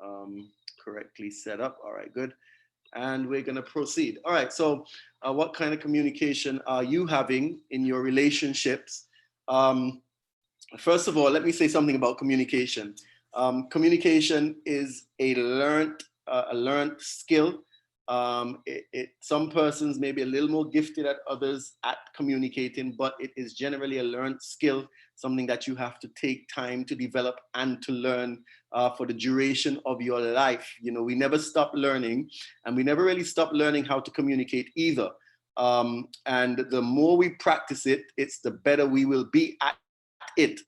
um, correctly set up. All right, good. And we're going to proceed. All right, so what kind of communication are you having in your relationships? Um, First of all, let me say something about communication. Communication is a learned skill. Some persons may be a little more gifted at others at communicating, but it is generally a learned skill, something that you have to take time to develop and to learn for the duration of your life. You know, we never stop learning, and we never really stop learning how to communicate either. And the more we practice it, it's the better we will be at it.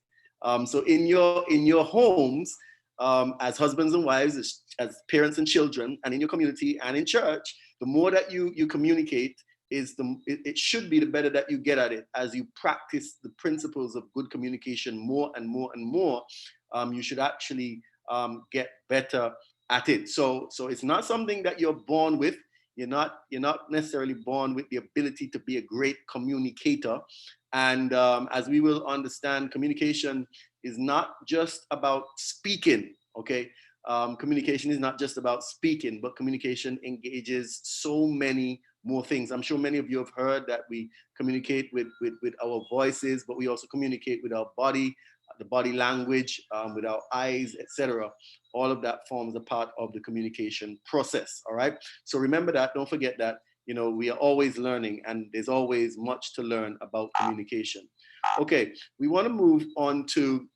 So in your homes, as husbands and wives, as parents and children, and in your community and in church, the more that you communicate it should be the better that you get at it. As you practice the principles of good communication more and more and more, you should actually get better at it. So it's not something that you're born with. You're not necessarily born with the ability to be a great communicator. And as we will understand, communication is not just about speaking, okay? Communication is not just about speaking, but communication engages so many more things. I'm sure many of you have heard that we communicate with our voices, but we also communicate with our body, the body language, with our eyes, etc. All of that forms a part of the communication process, all right? So remember that, don't forget that, we are always learning, and there's always much to learn about communication. Okay, we want to move on to,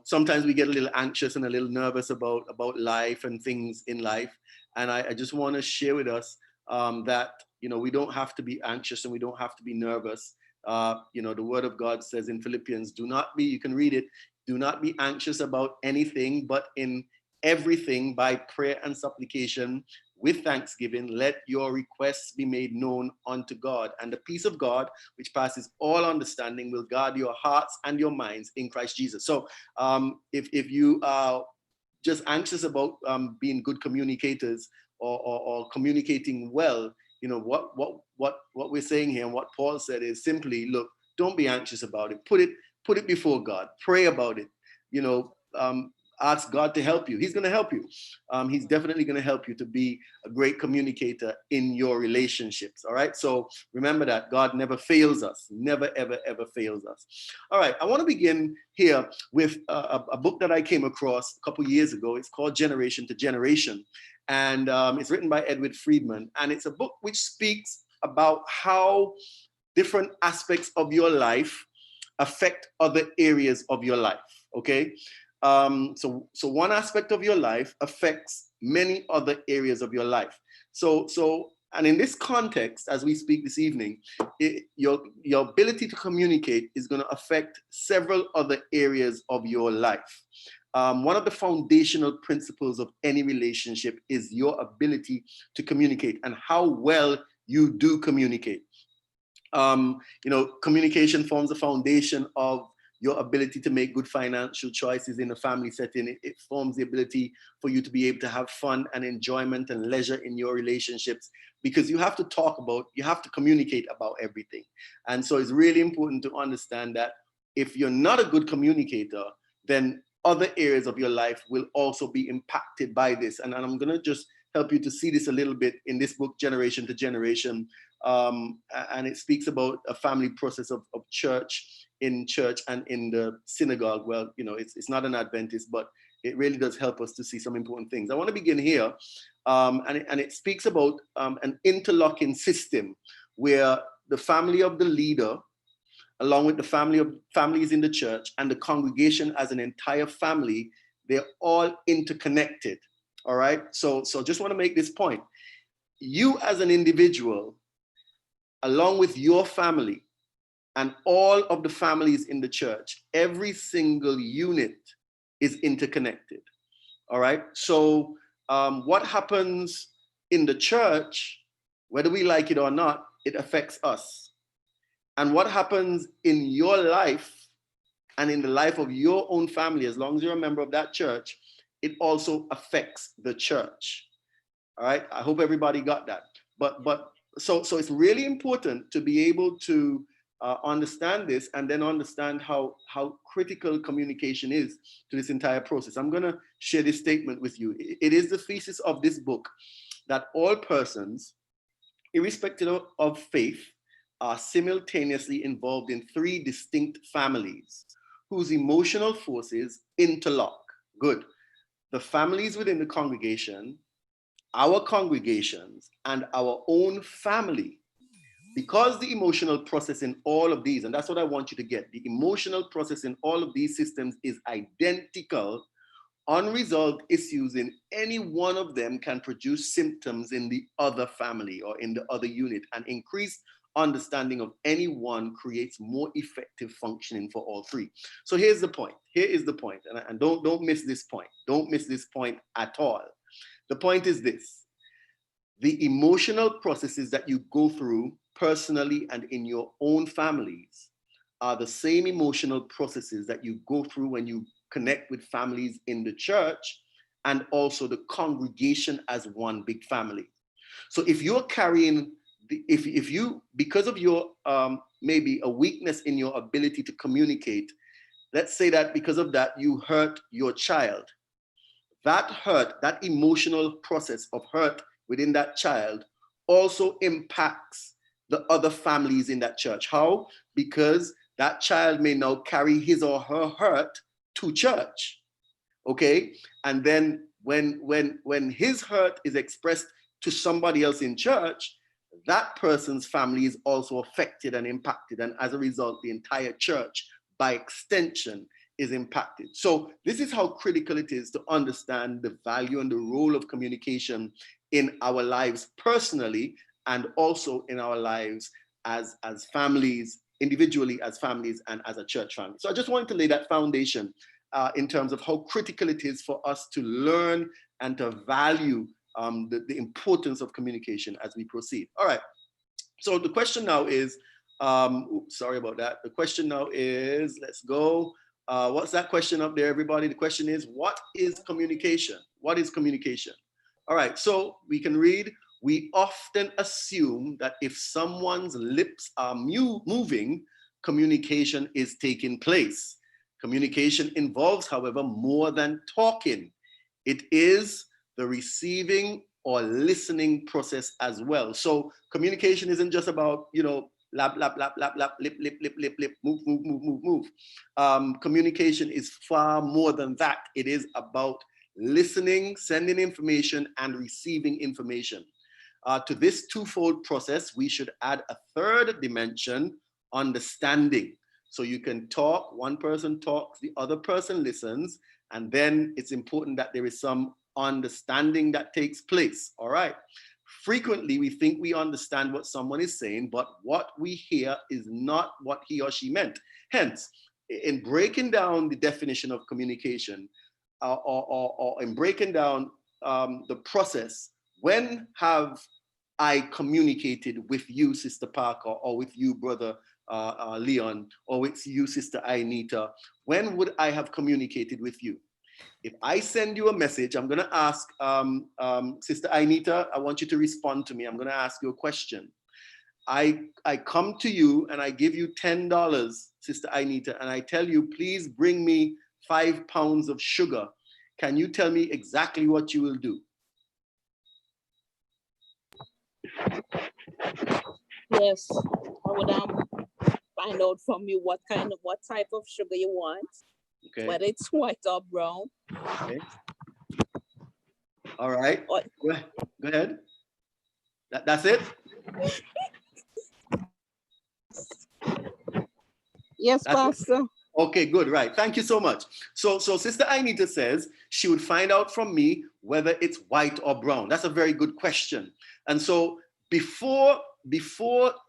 sometimes we get a little anxious and a little nervous about life and things in life. And I just want to share with us that, we don't have to be anxious and we don't have to be nervous. The word of God says in Philippians, do not be, you can read it, do not be anxious about anything, but in everything by prayer and supplication with thanksgiving, let your requests be made known unto God. And the peace of God, which passes all understanding, will guard your hearts and your minds in Christ Jesus. So if you are just anxious about being good communicators or communicating well, what we're saying here and what Paul said is simply, look, don't be anxious about it. Put it before God. Pray about it. Ask God to help you. He's going to help you. He's definitely going to help you to be a great communicator in your relationships. All right. So remember that God never fails us. Never, ever, ever fails us. All right. I want to begin here with a book that I came across a couple years ago. It's called Generation to Generation. And it's written by Edward Friedman. And it's a book which speaks about how different aspects of your life affect other areas of your life. Okay. So one aspect of your life affects many other areas of your life. And in this context, as we speak this evening, your ability to communicate is going to affect several other areas of your life. One of the foundational principles of any relationship is your ability to communicate and how well you do communicate. Communication forms the foundation of your ability to make good financial choices in a family setting. It forms the ability for you to be able to have fun and enjoyment and leisure in your relationships, because you have to communicate about everything. And so it's really important to understand that if you're not a good communicator, then other areas of your life will also be impacted by this. And I'm going to just help you to see this a little bit in this book, Generation to Generation. And it speaks about a family process of church and in the synagogue. Well, it's not an Adventist, but it really does help us to see some important things. I want to begin here. And it speaks about an interlocking system where the family of the leader, along with the families in the church and the congregation as an entire family, they're all interconnected. All right. So just want to make this point. You as an individual, along with your family and all of the families in the church, every single unit is interconnected. All right. So what happens in the church, whether we like it or not, it affects us. And what happens in your life and in the life of your own family, as long as you're a member of that church, it also affects the church. All right. I hope everybody got that. So it's really important to be able to understand this, and then understand how critical communication is to this entire process. I'm going to share this statement with you. It is the thesis of this book that all persons, irrespective of faith, are simultaneously involved in three distinct families whose emotional forces interlock. Good. The families within the congregation, our congregations, and our own family. Because the emotional process in all of these, and that's what I want you to get, the emotional process in all of these systems is identical. Unresolved issues in any one of them can produce symptoms in the other family or in the other unit, and increased understanding of any one creates more effective functioning for all three. So here's the point. Here is the point, and don't miss this point. Don't miss this point at all. The point is this: the emotional processes that you go through personally and in your own families are the same emotional processes that you go through when you connect with families in the church and also the congregation as one big family. So if you're carrying, if you, because of your maybe a weakness in your ability to communicate, let's say that because of that you hurt your child, that hurt, that emotional process of hurt within that child also impacts the other families in that church. How? Because that child may now carry his or her hurt to church, okay? And then when his hurt is expressed to somebody else in church, that person's family is also affected and impacted, and as a result, the entire church, by extension, is impacted. So this is how critical it is to understand the value and the role of communication in our lives personally, and also in our lives as families, individually as families and as a church family. So I just wanted to lay that foundation in terms of how critical it is for us to learn and to value the importance of communication as we proceed. All right, so the question now is, sorry about that. The question now is, let's go. What's that question up there, everybody? The question is, what is communication? What is communication? All right, so we can read, we often assume that if someone's lips are moving, communication is taking place. Communication involves, however, more than talking. It is the receiving or listening process as well. So communication isn't just about, you know, lap, lap, lap, lap, lap, lip, lip, lip, lip, lip, move, move, move, move, move. Communication is far more than that. It is about listening, sending information, and receiving information. To this twofold process, we should add a third dimension, understanding. So you can talk, one person talks, the other person listens, and then it's important that there is some understanding that takes place, all right? Frequently, we think we understand what someone is saying, but what we hear is not what he or she meant. Hence, in breaking down the definition of communication, or in breaking down the process, when have I communicated with you, Sister Parker, or with you, Brother Leon, or with you, Sister Anita? When would I have communicated with you? If I send you a message, I'm going to ask Sister Anita, I want you to respond to me. I'm going to ask you a question. I come to you and I give you $10, Sister Anita, and I tell you, please bring me 5 pounds of sugar. Can you tell me exactly what you will do? Yes, I would find out from you what type of sugar you want, okay, whether it's white or brown. Okay. All right. Or, go ahead. That's it? Yes, that's Pastor. It? Okay, good, right. Thank you so much. So Sister Anita says she would find out from me whether it's white or brown. That's a very good question. And so before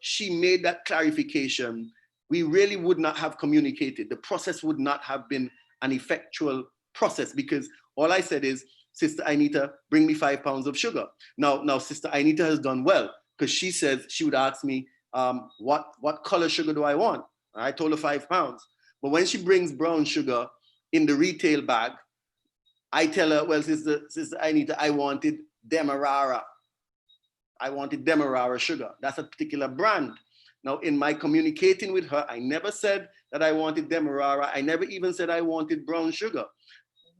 she made that clarification, we really would not have communicated. The process would not have been an effectual process, because all I said is, Sister Anita, bring me 5 pounds of sugar. Now Sister Anita has done well, because she says she would ask me, what color sugar do I want? I told her 5 pounds. But when she brings brown sugar in the retail bag, I tell her, well, Sister Anita, I wanted Demerara. I wanted Demerara sugar. That's a particular brand. Now, in my communicating with her, I never said that I wanted Demerara. I never even said I wanted brown sugar.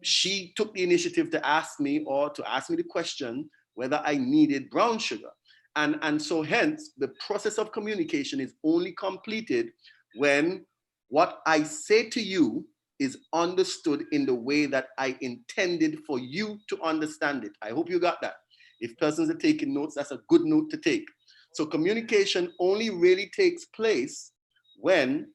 She took the initiative to ask me the question whether I needed brown sugar. And so hence, the process of communication is only completed when what I say to you is understood in the way that I intended for you to understand it. I hope you got that. If persons are taking notes, that's a good note to take. So communication only really takes place when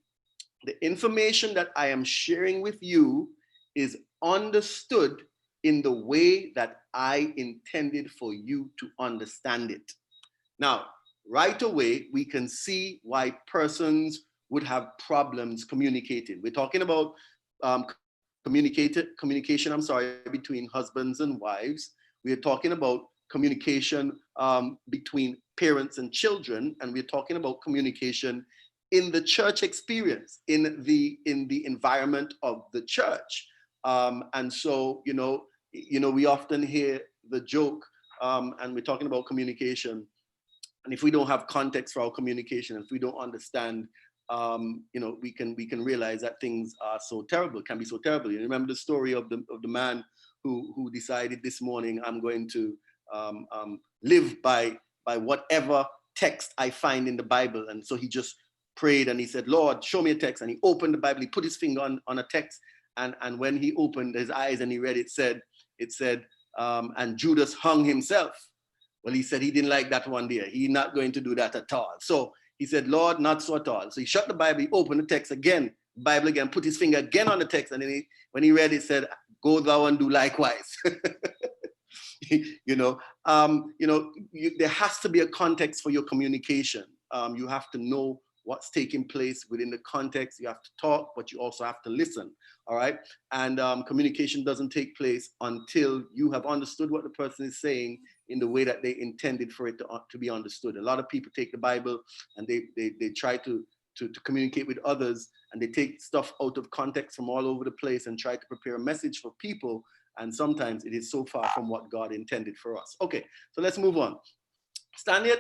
the information that I am sharing with you is understood in the way that I intended for you to understand it. Now, right away, we can see why persons would have problems communicating. We're talking about communication, between husbands and wives. We are talking about communication between parents and children, and we're talking about communication in the church experience, in the environment of the church. And so, we often hear the joke, and we're talking about communication. And if we don't have context for our communication, if we don't understand, we can realize that things are so terrible, can be so terrible. You remember the story of the man who decided this morning, I'm going to live by whatever text I find in the Bible. And so he just prayed and he said, Lord, show me a text. And he opened the Bible, he put his finger on a text. And when he opened his eyes and he read, it said, and Judas hung himself. Well, he said he didn't like that one there. He's not going to do that at all. So he said, Lord, not so at all. So he shut the Bible, he opened the text again, Bible again, put his finger again on the text. And then when he read it, said, go thou and do likewise. There has to be a context for your communication. You have to know what's taking place within the context. You have to talk, but you also have to listen. All right. And communication doesn't take place until you have understood what the person is saying in the way that they intended for it to be understood. A lot of people take the Bible and they try to communicate with others, and they take stuff out of context from all over the place and try to prepare a message for people. And sometimes it is so far from what God intended for us. Okay, so let's move on. Stanley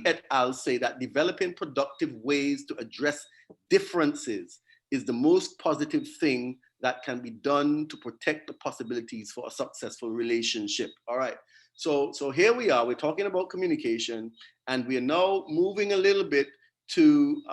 et al. Say that developing productive ways to address differences is the most positive thing that can be done to protect the possibilities for a successful relationship. All right, so here we are, we're talking about communication, and we are now moving a little bit to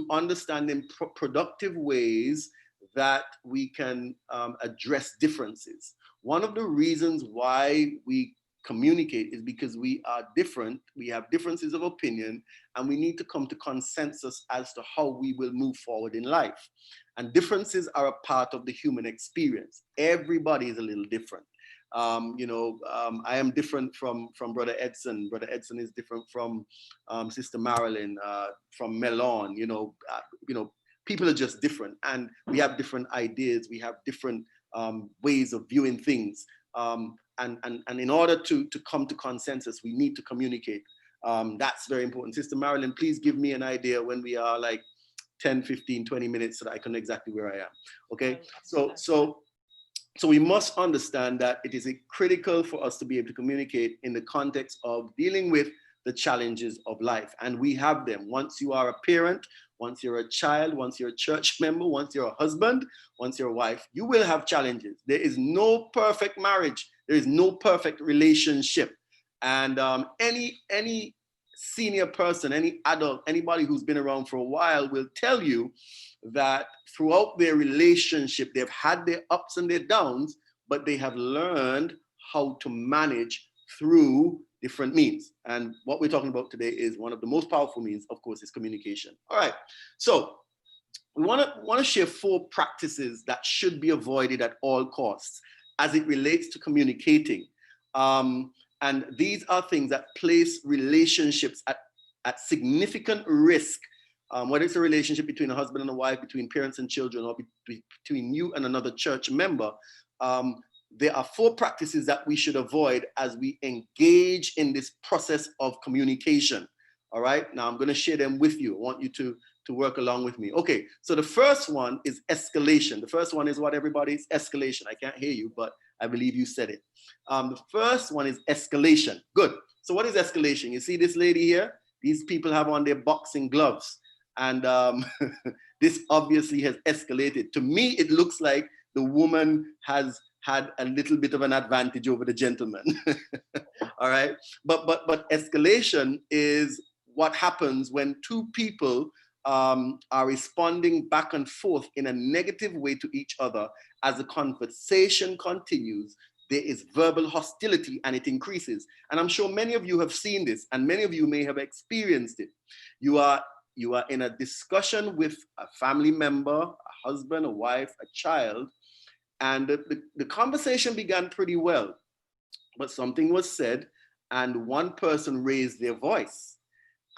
understanding productive ways that we can address differences. One of the reasons why we communicate is because we are different, we have differences of opinion, and we need to come to consensus as to how we will move forward in life. And differences are a part of the human experience. Everybody is a little different. I am different from Brother Edson. Brother Edson is different from Sister Marilyn, from Melon. People are just different, and we have different ideas. We have different ways of viewing things. And in order to come to consensus, we need to communicate. That's very important. Sister Marilyn, please give me an idea when we are like 10, 15, 20 minutes so that I can know exactly where I am. Okay, so we must understand that it is critical for us to be able to communicate in the context of dealing with the challenges of life. And we have them. Once you are a parent, once you're a child, once you're a church member, once you're a husband, once you're a wife, you will have challenges. There is no perfect marriage. There is no perfect relationship. And any senior person, any adult, anybody who's been around for a while will tell you that throughout their relationship, they've had their ups and their downs, but they have learned how to manage through different means. And what we're talking about today is one of the most powerful means, of course, is communication. All right, so we want to share 4 practices that should be avoided at all costs as it relates to communicating. And these are things that place relationships at significant risk, whether it's a relationship between a husband and a wife, between parents and children, or between you and another church member. There are 4 practices that we should avoid as we engage in this process of communication. All right, now I'm going to share them with you. I want you to work along with me. Okay, so the first one is escalation. The first one is what, everybody? It's escalation. I can't hear you, but I believe you said it. The first one is escalation. Good. So what is escalation? You see this lady here? These people have on their boxing gloves. And this obviously has escalated. To me, it looks like the woman has had a little bit of an advantage over the gentleman. All right. But escalation is what happens when two people are responding back and forth in a negative way to each other. As the conversation continues, there is verbal hostility and it increases. And I'm sure many of you have seen this, and many of you may have experienced it. You are in a discussion with a family member, a husband, a wife, a child, and the conversation began pretty well, but something was said and one person raised their voice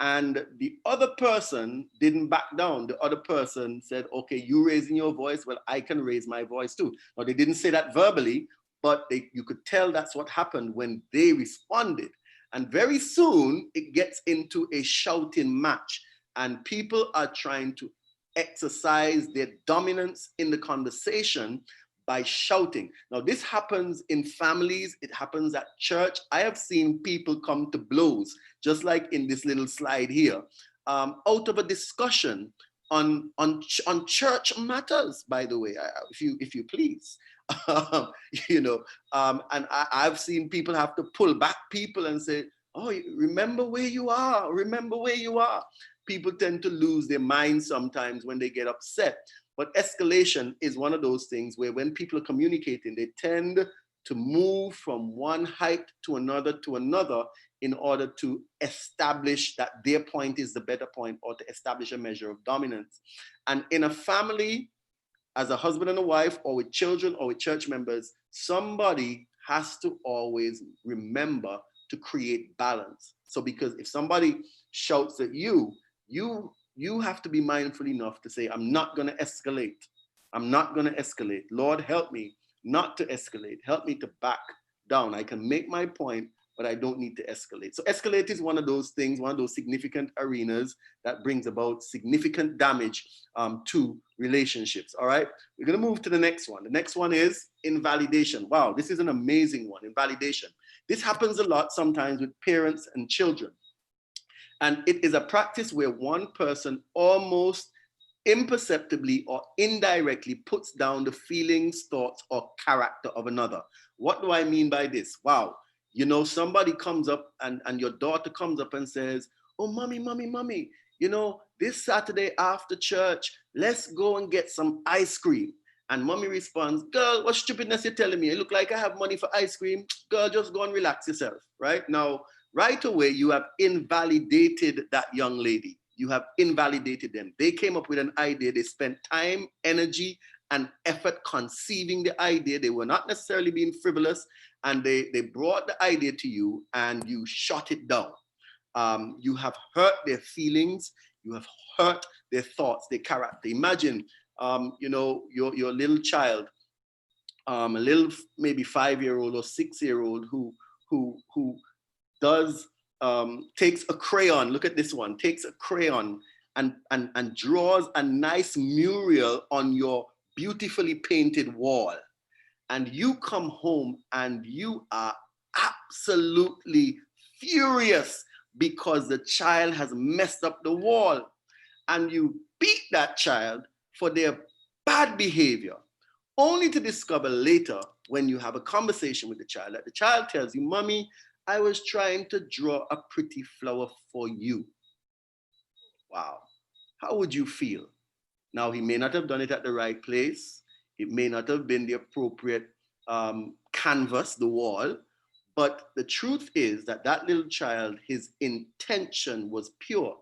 and the other person didn't back down. The other person said, okay, you raising your voice, well, I can raise my voice too. Now, they didn't say that verbally, but you could tell that's what happened when they responded. And very soon it gets into a shouting match and people are trying to exercise their dominance in the conversation by shouting. Now, this happens in families, it happens at church. I have seen people come to blows, just like in this little slide here, out of a discussion on church matters, by the way, if you please. And I've seen people have to pull back people and say, oh, remember where you are, remember where you are. People tend to lose their mind sometimes when they get upset. But escalation is one of those things where when people are communicating, they tend to move from one height to another in order to establish that their point is the better point or to establish a measure of dominance. And in a family, as a husband and a wife or with children or with church members, somebody has to always remember to create balance. So because if somebody shouts at you, you have to be mindful enough to say, I'm not going to escalate. I'm not going to escalate. Lord, help me not to escalate. Help me to back down. I can make my point, but I don't need to escalate. So escalate is one of those things, one of those significant arenas that brings about significant damage to relationships. All right, we're going to move to the next one. The next one is invalidation. Wow, this is an amazing one, invalidation. This happens a lot sometimes with parents and children. And it is a practice where one person almost imperceptibly or indirectly puts down the feelings, thoughts, or character of another. What do I mean by this? Wow. You know, somebody comes up and your daughter comes up and says, oh, mommy, you know, this Saturday after church, let's go and get some ice cream. And mommy responds, girl, what stupidness you're telling me? It look like I have money for ice cream. Girl, just go and relax yourself, right? Now, right away, you have invalidated that young lady. You have invalidated them. They came up with an idea. They spent time, energy, and effort conceiving the idea. They were not necessarily being frivolous, and they brought the idea to you, and you shot it down. You have hurt their feelings. You have hurt their thoughts, their character. Imagine, you know, your little child, a little maybe 5-year-old or 6-year-old who does takes a crayon, look at this one, takes a crayon and draws a nice mural on your beautifully painted wall. And you come home and you are absolutely furious because the child has messed up the wall. And you beat that child for their bad behavior, only to discover later when you have a conversation with the child that the child tells you, mommy, I was trying to draw a pretty flower for you. Wow. How would you feel? Now, he may not have done it at the right place. It may not have been the appropriate canvas, the wall. But the truth is that that little child, his intention was pure.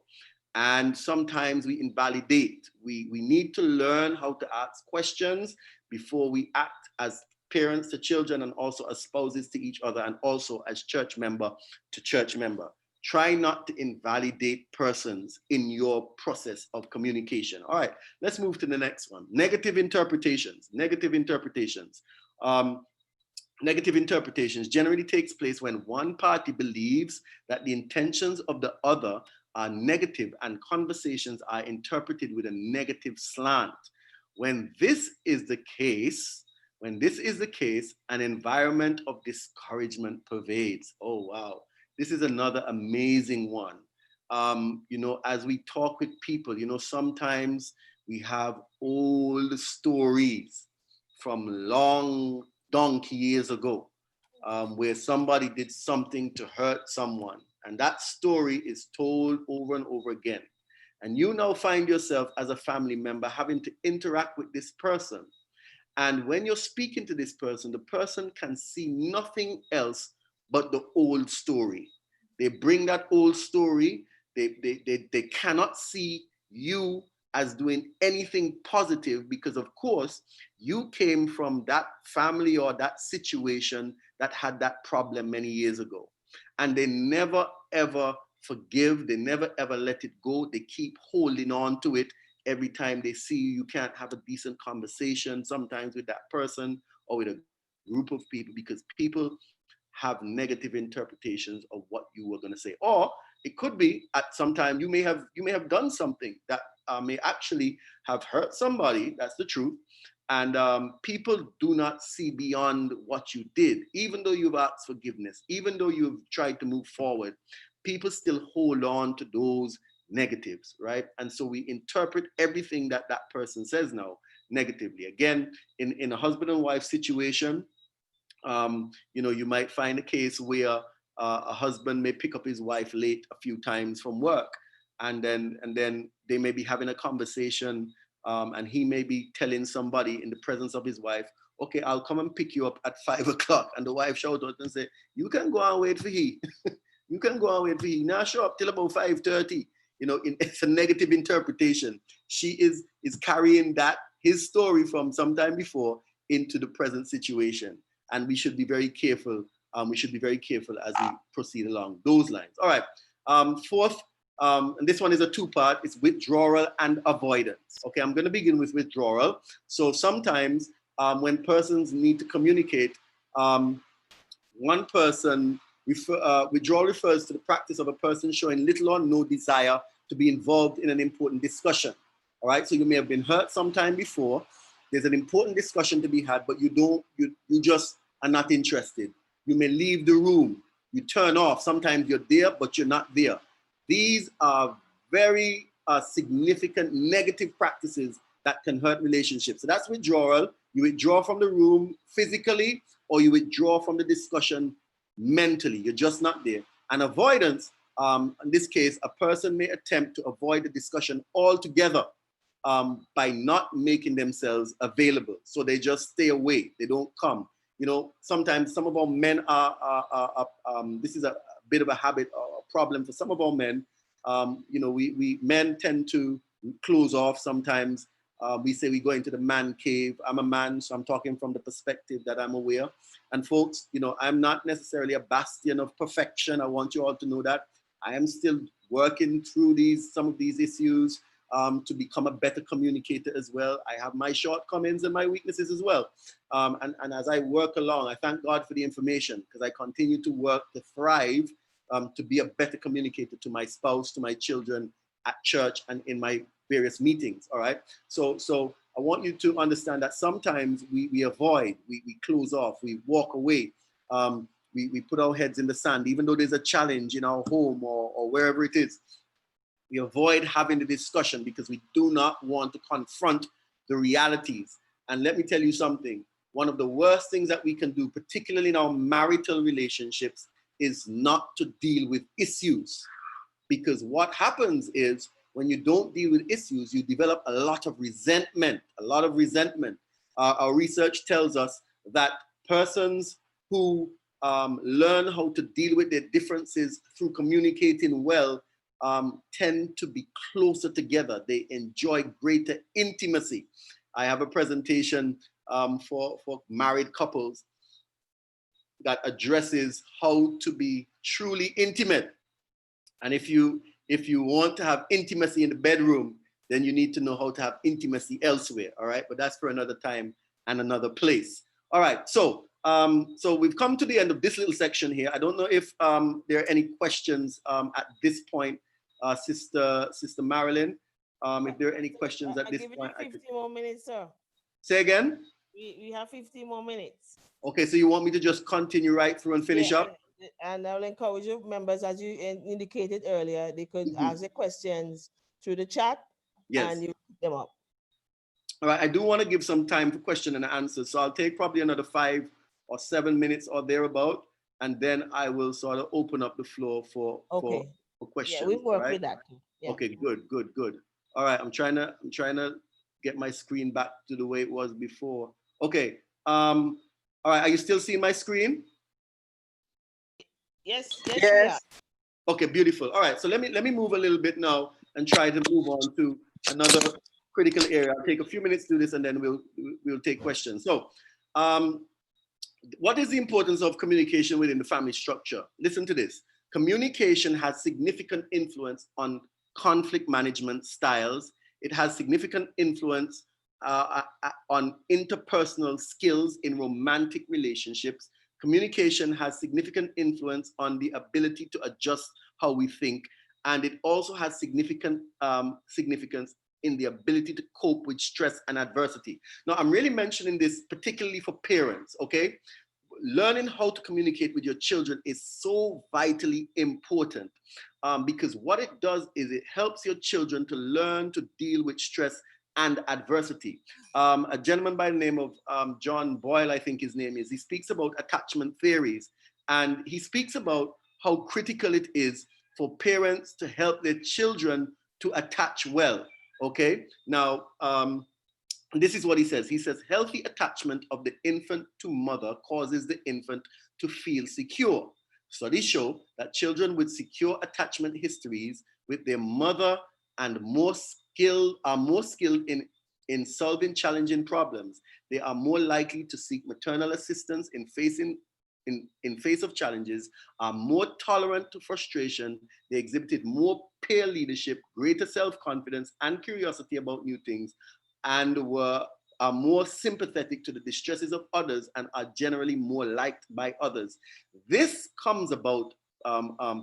And sometimes we invalidate. We need to learn how to ask questions before we act as parents to children and also as spouses to each other and also as church member to church member. Try not to invalidate persons in your process of communication. All right, let's move to the next one. Negative interpretations. Negative interpretations generally takes place when one party believes that the intentions of the other are negative and conversations are interpreted with a negative slant. When this is the case, an environment of discouragement pervades. Oh, wow. This is another amazing one. You know, as we talk with people, you know, sometimes we have old stories from long donkey years ago, where somebody did something to hurt someone. And that story is told over and over again. And you now find yourself as a family member having to interact with this person. And when you're speaking to this person, the person can see nothing else but the old story. They bring that old story. They cannot see you as doing anything positive because, of course, you came from that family or that situation that had that problem many years ago. And they never, ever forgive. They never, ever let it go. They keep holding on to it. Every time they see you, you can't have a decent conversation sometimes with that person or with a group of people because people have negative interpretations of what you were going to say. Or it could be at some time you may have done something that may actually have hurt somebody. That's the truth. And people do not see beyond what you did, even though you've asked forgiveness, even though you've tried to move forward. People still hold on to those negatives, right? And so we interpret everything that that person says now negatively. Again, in a husband and wife situation, you know, you might find a case where a husband may pick up his wife late a few times from work, and then they may be having a conversation, and he may be telling somebody in the presence of his wife, "Okay, I'll come and pick you up at 5 o'clock," and the wife shout out and say, "You can go and wait for he." You can go and wait for he. Now show up till about 5:30. You know, it's a negative interpretation. She is carrying that his story from some time before into the present situation, and we should be very careful. We should be very careful as we proceed along those lines. All right. Fourth, and this one is a two-part. It's withdrawal and avoidance. Okay, I'm going to begin with withdrawal. So sometimes when persons need to communicate, one person withdrawal refers to the practice of a person showing little or no desire to be involved in an important discussion. All right, so you may have been hurt sometime before. There's an important discussion to be had, but you just are not interested. You may leave the room. You turn off. Sometimes you're there, but you're not there. These are very significant negative practices that can hurt relationships. So that's withdrawal. You withdraw from the room physically, or you withdraw from the discussion mentally. You're just not there. And avoidance, in this case, a person may attempt to avoid the discussion altogether by not making themselves available. So they just stay away. They don't come. You know, sometimes some of our men this is a bit of a habit or a problem for some of our men. You know, we men tend to close off sometimes. We say we go into the man cave. I'm a man, so I'm talking from the perspective that I'm aware. And folks, you know, I'm not necessarily a bastion of perfection. I want you all to know that. I am still working through some of these issues to become a better communicator as well. I have my shortcomings and my weaknesses as well. And as I work along, I thank God for the information because I continue to work to thrive, to be a better communicator to my spouse, to my children, at church and in my various meetings. All right. So I want you to understand that sometimes we avoid, we close off, we walk away. We put our heads in the sand, even though there's a challenge in our home or wherever it is. We avoid having the discussion because we do not want to confront the realities. And let me tell you something. One of the worst things that we can do, particularly in our marital relationships, is not to deal with issues. Because what happens is when you don't deal with issues, you develop a lot of resentment, Our research tells us that persons who learn how to deal with their differences through communicating well tend to be closer together. They enjoy greater intimacy. I have a presentation for married couples that addresses how to be truly intimate. And if you want to have intimacy in the bedroom, then you need to know how to have intimacy elsewhere. All right, but that's for another time and another place. All right, so we've come to the end of this little section here. I don't know if there are any questions at this point, Sister Marilyn. If there are any questions at this point, 50 more minutes, sir. Say again. We have 50 more minutes. Okay, so you want me to just continue right through and finish up? and I'll encourage your members, as you indicated earlier, they could ask their questions through the chat, Yes. and you pick them up. All right, I do want to give some time for question and answer, so I'll take probably another 5 or 7 minutes or thereabout, and then I will sort of open up the floor for Yeah, questions. we work Right? with that too. Yeah. Okay, good. All right, I'm trying to get my screen back to the way it was before. Okay. All right, are you still seeing my screen? Yes, we are. Okay, beautiful. All right, so let me move a little bit now and try to move on to another critical area. I'll take a few minutes to do this, and then we'll take questions. So, what is the importance of communication within the family structure? Listen to this. Communication has significant influence on conflict management styles. It has significant influence on interpersonal skills in romantic relationships. Communication has significant influence on the ability to adjust how we think, and it also has significant significance in the ability to cope with stress and adversity. Now, I'm really mentioning this particularly for parents, okay? Learning how to communicate with your children is so vitally important because what it does is it helps your children to learn to deal with stress and adversity. A gentleman by the name of John Boyle, I think his name is, he speaks about attachment theories, and he speaks about how critical it is for parents to help their children to attach well. Okay, now this is what he says. He says, healthy attachment of the infant to mother causes the infant to feel secure. Studies show that children with secure attachment histories with their mother and are more skilled in solving challenging problems. They are more likely to seek maternal assistance in face of challenges, are more tolerant to frustration. They exhibited more peer leadership, greater self-confidence, and curiosity about new things, and are more sympathetic to the distresses of others, and are generally more liked by others. This comes about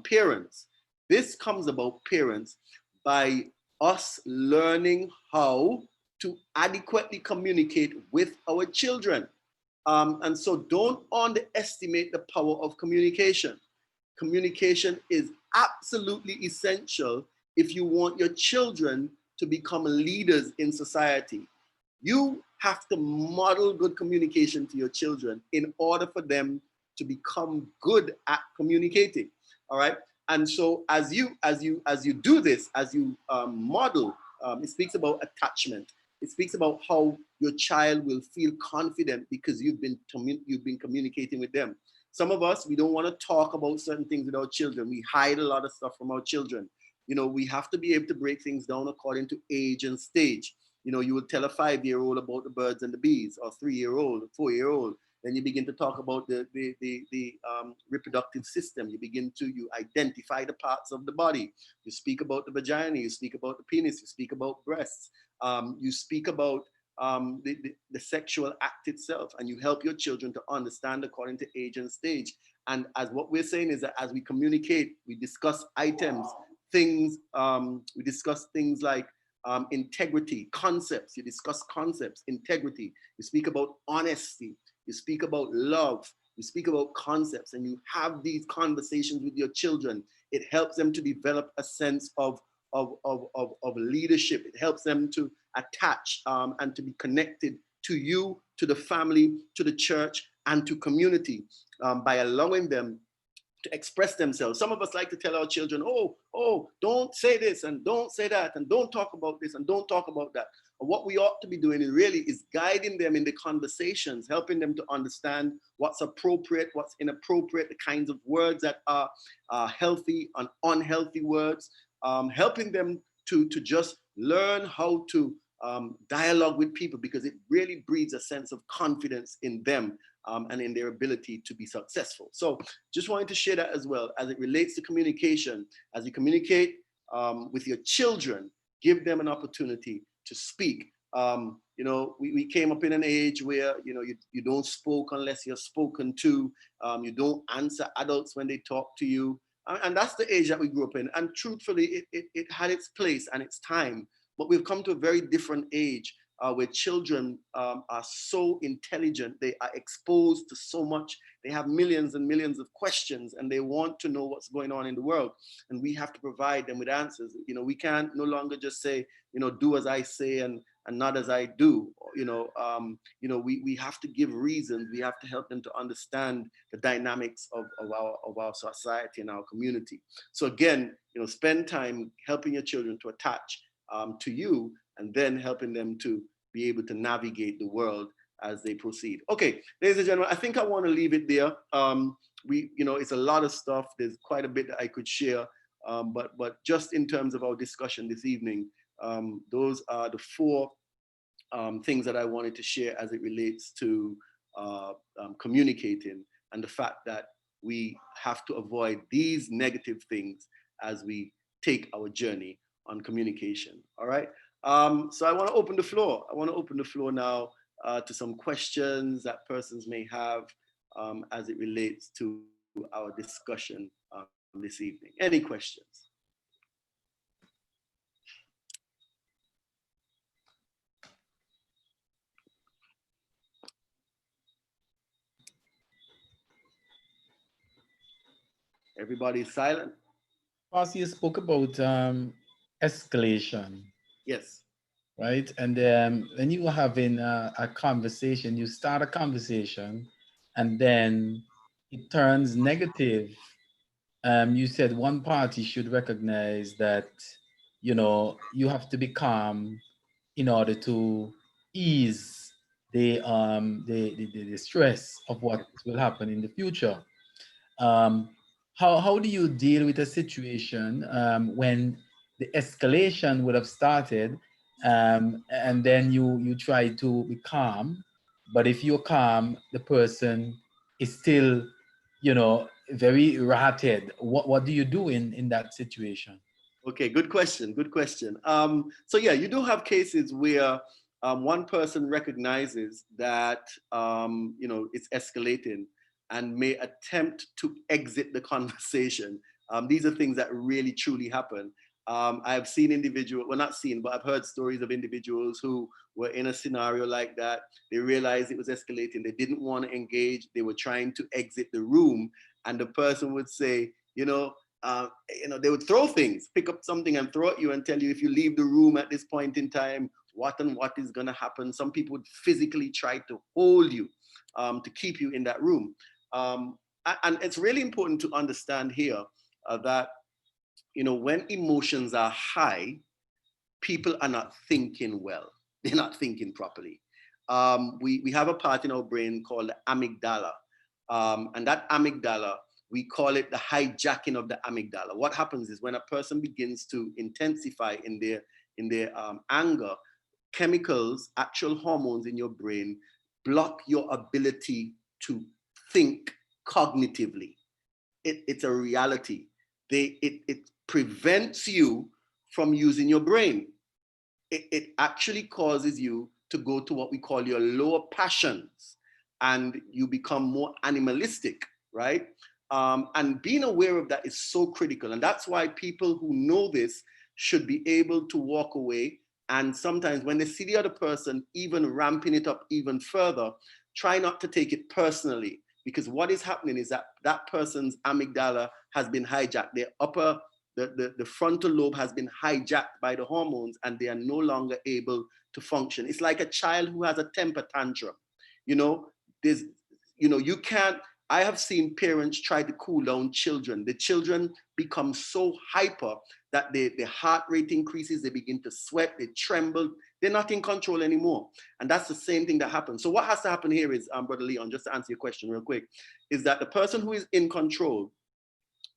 parents. This comes about parents by us learning how to adequately communicate with our children. And so don't underestimate the power of communication. Communication is absolutely essential if you want your children to become leaders in society. You have to model good communication to your children in order for them to become good at communicating. All right. And so as you do this, as you model, it speaks about attachment. It speaks about how your child will feel confident because you've been communicating with them. Some of us, we don't want to talk about certain things with our children. We hide a lot of stuff from our children. You know, we have to be able to break things down according to age and stage. You know, you would tell a 5-year-old about the birds and the bees, or 3-year-old, 4-year-old. Then you begin to talk about the reproductive system. You identify the parts of the body. You speak about the vagina. You speak about the penis. You speak about breasts. You speak about the sexual act itself, and you help your children to understand according to age and stage. And as what we're saying is that as we communicate, we discuss items, things, we discuss things like integrity, concepts. You discuss concepts, integrity. You speak about honesty. You speak about love. You speak about concepts, and you have these conversations with your children. It helps them to develop a sense of leadership. It helps them to attach and to be connected to you, to the family, to the church, and to community by allowing them to express themselves. Some of us like to tell our children, oh, don't say this and don't say that and don't talk about this and don't talk about that. And what we ought to be doing is guiding them in the conversations, helping them to understand what's appropriate, what's inappropriate, the kinds of words that are healthy and unhealthy words, helping them to just learn how to dialogue with people, because it really breeds a sense of confidence in them and in their ability to be successful. So just wanted to share that as well as it relates to communication. As you communicate with your children, give them an opportunity to speak. You know, we came up in an age where, you know, you don't spoke unless you're spoken to. You don't answer adults when they talk to you. And that's the age that we grew up in. And truthfully, it had its place and its time. But we've come to a very different age where children are so intelligent, they are exposed to so much, they have millions and millions of questions, and they want to know what's going on in the world, and we have to provide them with answers. We can't no longer just say, do as I say and not as I do. We have to give reasons. We have to help them to understand the dynamics of our society and our community. So again, spend time helping your children to attach to you, and then helping them to be able to navigate the world as they proceed. Okay, ladies and gentlemen, I think I want to leave it there. It's a lot of stuff. There's quite a bit that I could share, but just in terms of our discussion this evening, those are the four things that I wanted to share as it relates to communicating, and the fact that we have to avoid these negative things as we take our journey on communication. All right. So I want to open the floor. I want to open the floor now to some questions that persons may have as it relates to our discussion this evening. Any questions? Everybody's silent. Pastor, you spoke about escalation. Yes. Right? And when you are having a conversation, you start a conversation and then it turns negative. You said one party should recognize that, you have to be calm in order to ease the stress of what will happen in the future. How do you deal with a situation when the escalation would have started, and then you try to be calm, but if you're calm, the person is still, very irritated? What do you do in that situation? Okay, good question. Good question. So yeah, you do have cases where one person recognizes that it's escalating and may attempt to exit the conversation. These are things that really truly happen. I've seen individuals, well, not seen, but I've heard stories of individuals who were in a scenario like that. They realized it was escalating. They didn't want to engage. They were trying to exit the room, and the person would say, they would throw things, pick up something and throw at you and tell you, if you leave the room at this point in time, what is going to happen. Some people would physically try to hold you to keep you in that room. And it's really important to understand here that, when emotions are high, people are not thinking well. They're not thinking properly. We have a part in our brain called the amygdala. And that amygdala, we call it the hijacking of the amygdala. What happens is when a person begins to intensify in their anger, chemicals, actual hormones in your brain block your ability to think cognitively. It's a reality. It prevents you from using your brain. It actually causes you to go to what we call your lower passions, and you become more animalistic, right? And being aware of that is so critical. And that's why people who know this should be able to walk away. And sometimes when they see the other person even ramping it up even further, try not to take it personally, because what is happening is that that person's amygdala has been hijacked. The frontal lobe has been hijacked by the hormones, and they are no longer able to function. It's like a child who has a temper tantrum. You can't. I have seen parents try to cool down children. The children become so hyper that their heart rate increases, they begin to sweat, they tremble, they're not in control anymore. And that's the same thing that happens. So what has to happen here is, Brother Leon, just to answer your question real quick, is that the person who is in control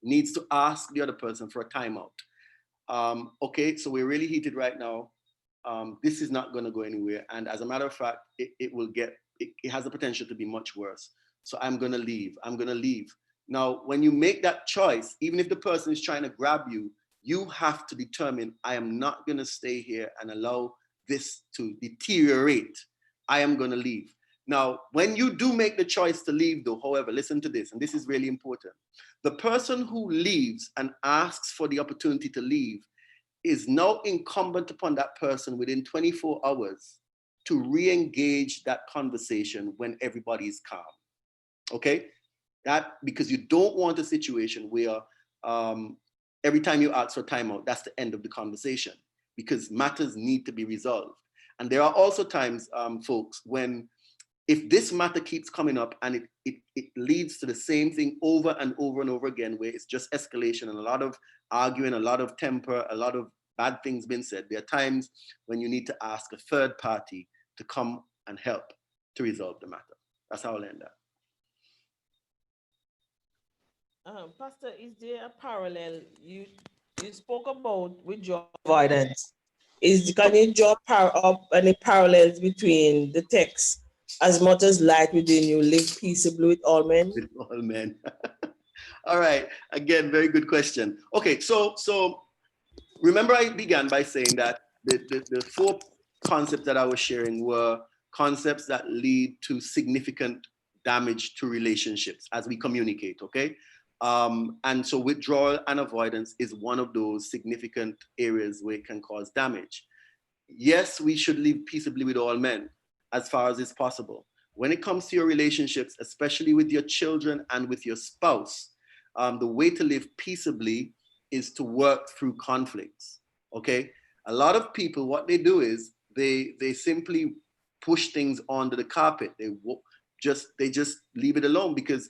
needs to ask the other person for a timeout. Okay, so we're really heated right now. This is not gonna go anywhere. And as a matter of fact, it has the potential to be much worse. So I'm gonna leave. Now, when you make that choice, even if the person is trying to grab you, you have to determine, I am not gonna stay here and allow this to deteriorate. I am gonna leave. Now, when you do make the choice to leave though, however, listen to this, and this is really important. The person who leaves and asks for the opportunity to leave is now incumbent upon that person within 24 hours to re-engage that conversation when everybody is calm. Okay? That, because you don't want a situation where every time you ask for timeout, that's the end of the conversation, because matters need to be resolved. And there are also times, folks, when if this matter keeps coming up and it leads to the same thing over and over and over again, where it's just escalation and a lot of arguing, a lot of temper, a lot of bad things being said, there are times when you need to ask a third party to come and help to resolve the matter. That's how I'll end that. Pastor, is there a parallel? You spoke about withdrawal avoidance. Can you draw up any parallels between the text, as much as light within you, live peaceably with all men? With all men. All right. Again, very good question. Okay, so remember I began by saying that the four concepts that I was sharing were concepts that lead to significant damage to relationships as we communicate, okay? And so withdrawal and avoidance is one of those significant areas where it can cause damage. Yes, we should live peaceably with all men as far as is possible. When it comes to your relationships, especially with your children and with your spouse, the way to live peaceably is to work through conflicts, okay? A lot of people, what they do is they simply push things onto the carpet. They just leave it alone because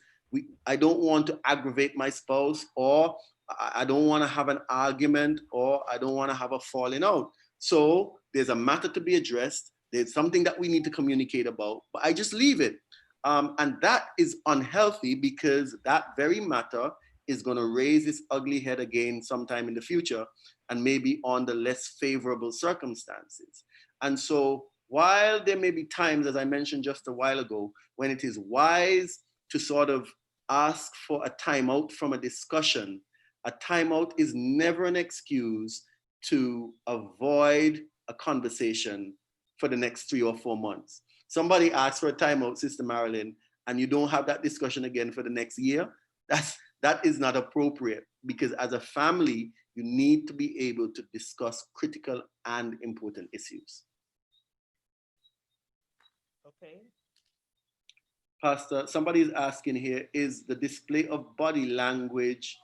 I don't want to aggravate my spouse, or I don't want to have an argument, or I don't want to have a falling out. So there's a matter to be addressed. There's something that we need to communicate about, but I just leave it. And that is unhealthy, because that very matter is going to raise its ugly head again sometime in the future, and maybe under less favorable circumstances. And so while there may be times, as I mentioned just a while ago, when it is wise to sort of ask for a timeout from a discussion, a timeout is never an excuse to avoid a conversation for the next 3 or 4 months. Somebody asks for a timeout, Sister Marilyn, and you don't have that discussion again for the next year, that is not appropriate, because as a family, you need to be able to discuss critical and important issues. Okay. Pastor, somebody is asking here, is the display of body language,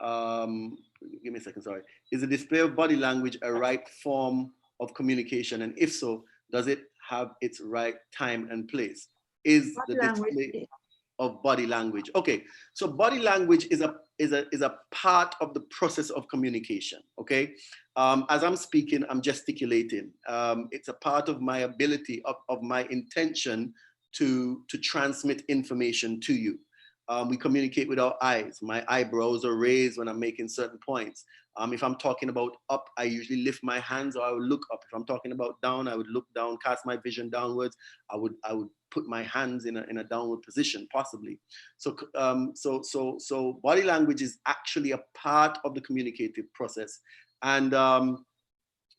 give me a second, sorry. Is the display of body language a right form of communication? And if so, does it have its right time and place? Is the display of body language? Okay, so body language is a part of the process of communication, okay? As I'm speaking, I'm gesticulating. It's a part of my ability, of my intention to transmit information to you. We communicate with our eyes. My eyebrows are raised when I'm making certain points. If I'm talking about up, I usually lift my hands, or I would look up. If I'm talking about down, I would look down, cast my vision downwards. I would put my hands in a downward position, possibly. So body language is actually a part of the communicative process, and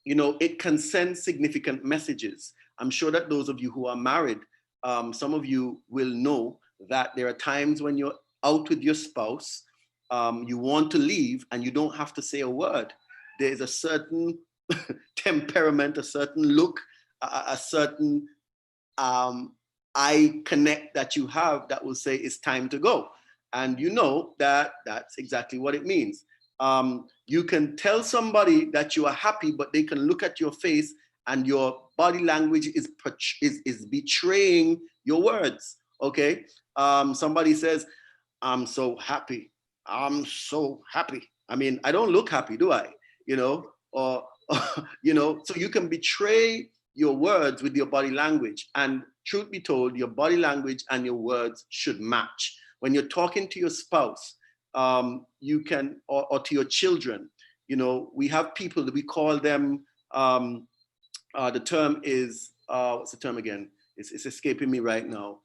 you know, it can send significant messages. I'm sure that those of you who are married, some of you will know that there are times when you're out with your spouse, you want to leave and you don't have to say a word. There's a certain temperament, a certain look, a certain eye connect that you have that will say it's time to go. And you know that that's exactly what it means. You can tell somebody that you are happy, but they can look at your face and your body language is betraying your words, okay? Somebody says, I'm so happy. I'm so happy. I mean, I don't look happy, do I? You know, or you know, so you can betray your words with your body language. And truth be told, your body language and your words should match. When you're talking to your spouse, you can, or to your children, you know, we have people that we call them, the term is, what's the term again? It's escaping me right now.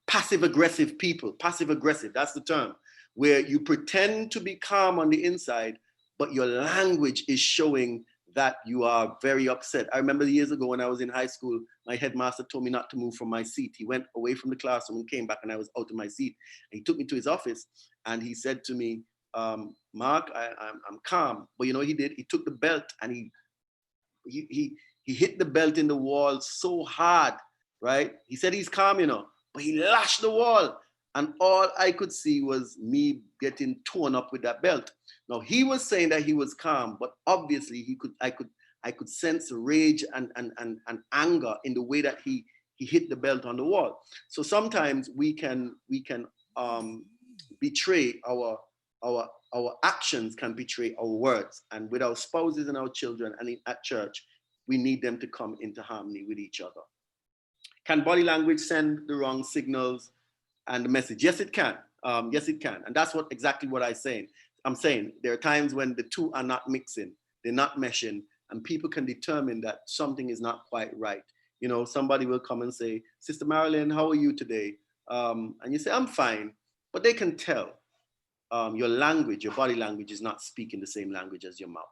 Passive aggressive people, passive aggressive, that's the term, where you pretend to be calm on the inside, but your language is showing that you are very upset. I remember years ago when I was in high school, my headmaster told me not to move from my seat. He went away from the classroom and came back, and I was out of my seat. And he took me to his office and he said to me, Mark, I'm calm. But you know what he did? He took the belt and he he hit the belt in the wall so hard, right? He said he's calm, you know, but he lashed the wall. And all I could see was me getting torn up with that belt. Now he was saying that he was calm, but obviously I could sense rage and anger in the way that he hit the belt on the wall. So sometimes we can betray our actions can betray our words. And with our spouses and our children and at church, we need them to come into harmony with each other. Can body language send the wrong signals and the message? Yes, it can. Yes, it can. And that's exactly what I'm saying. There are times when the two are not mixing, they're not meshing, and people can determine that something is not quite right. You know, somebody will come and say, Sister Marilyn, how are you today? And you say, I'm fine. But they can tell your language, your body language is not speaking the same language as your mouth.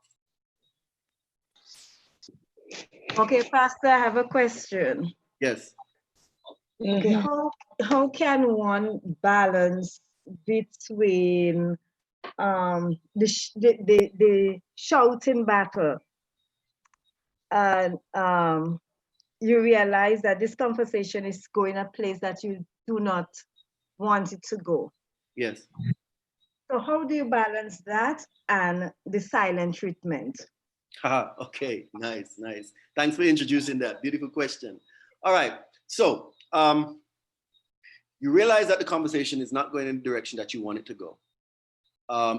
Okay, Pastor, I have a question. Yes. Okay, how can one balance between the shouting battle and you realize that this conversation is going a place that you do not want it to go? Yes. So how do you balance that and the silent treatment? Okay, nice. Thanks for introducing that. Beautiful question. All right, so you realize that the conversation is not going in the direction that you want it to go.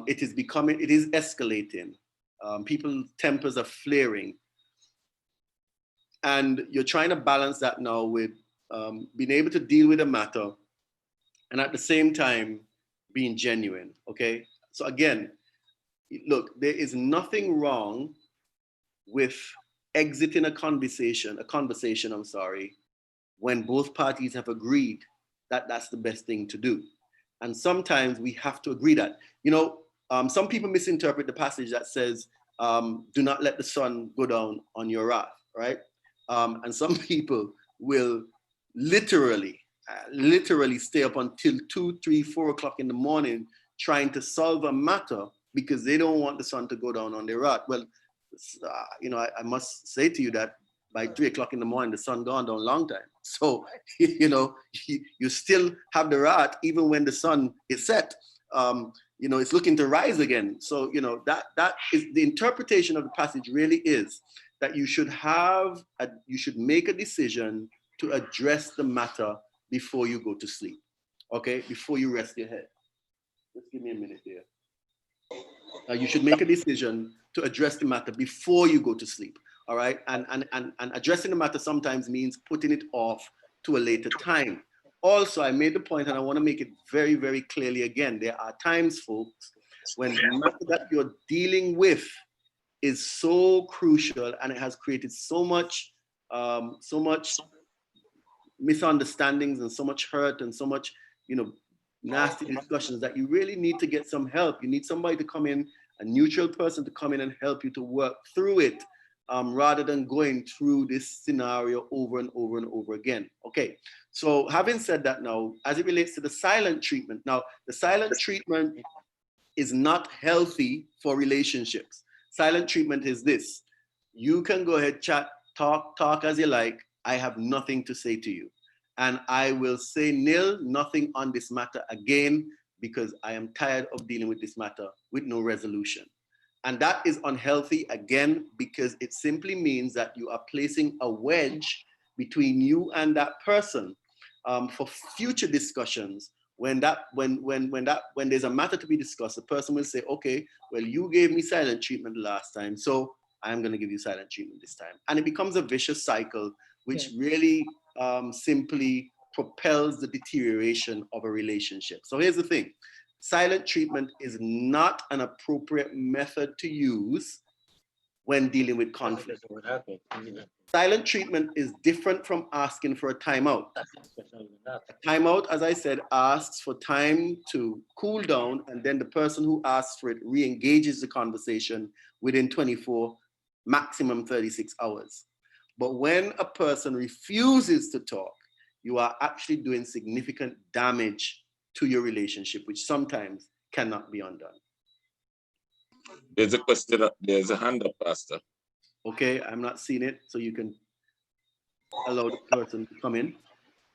It is escalating. People's tempers are flaring. And you're trying to balance that now with being able to deal with the matter and at the same time being genuine, okay? So again, look, there is nothing wrong with exiting a conversation, when both parties have agreed that that's the best thing to do. And sometimes we have to agree that, you know, some people misinterpret the passage that says, do not let the sun go down on your wrath, right? And some people will literally stay up until 2, 3, 4 o'clock in the morning trying to solve a matter because they don't want the sun to go down on their wrath. Well, you know, I must say to you that by 3 o'clock in the morning, the sun gone down a long time. So, you know, you still have the wrath even when the sun is set. You know, it's looking to rise again. So, you know, that is the interpretation of the passage really is that you should make a decision to address the matter before you go to sleep, okay? Before you rest your head. Just give me a minute here. You should make a decision to address the matter before you go to sleep, all right? And addressing the matter sometimes means putting it off to a later time. Also, I made the point, and I want to make it very, very clearly again, there are times, folks, when the matter that you're dealing with is so crucial and it has created so much misunderstandings and so much hurt and so much, you know, nasty discussions that you really need to get some help. You need somebody to come in, a neutral person to come in and help you to work through it, rather than going through this scenario over and over and over again. Okay, so having said that now, as it relates to the silent treatment, now the silent treatment is not healthy for relationships. Silent treatment is this: you can go ahead, chat, talk as you like. I have nothing to say to you. And I will say nothing on this matter again, because I am tired of dealing with this matter with no resolution. And that is unhealthy, again, because it simply means that you are placing a wedge between you and that person for future discussions. When there's a matter to be discussed, the person will say, okay, well, you gave me silent treatment last time, so I'm going to give you silent treatment this time. And it becomes a vicious cycle, which really simply propels the deterioration of a relationship. So here's the thing. Silent treatment is not an appropriate method to use when dealing with conflict. Silent treatment is different from asking for a timeout. A timeout, as I said, asks for time to cool down, and then the person who asks for it re-engages the conversation within 24, maximum 36 hours. But when a person refuses to talk, you are actually doing significant damage to your relationship, which sometimes cannot be undone. There's a question, there's a hand up, Pastor. Okay, I'm not seeing it, so you can allow the person to come in.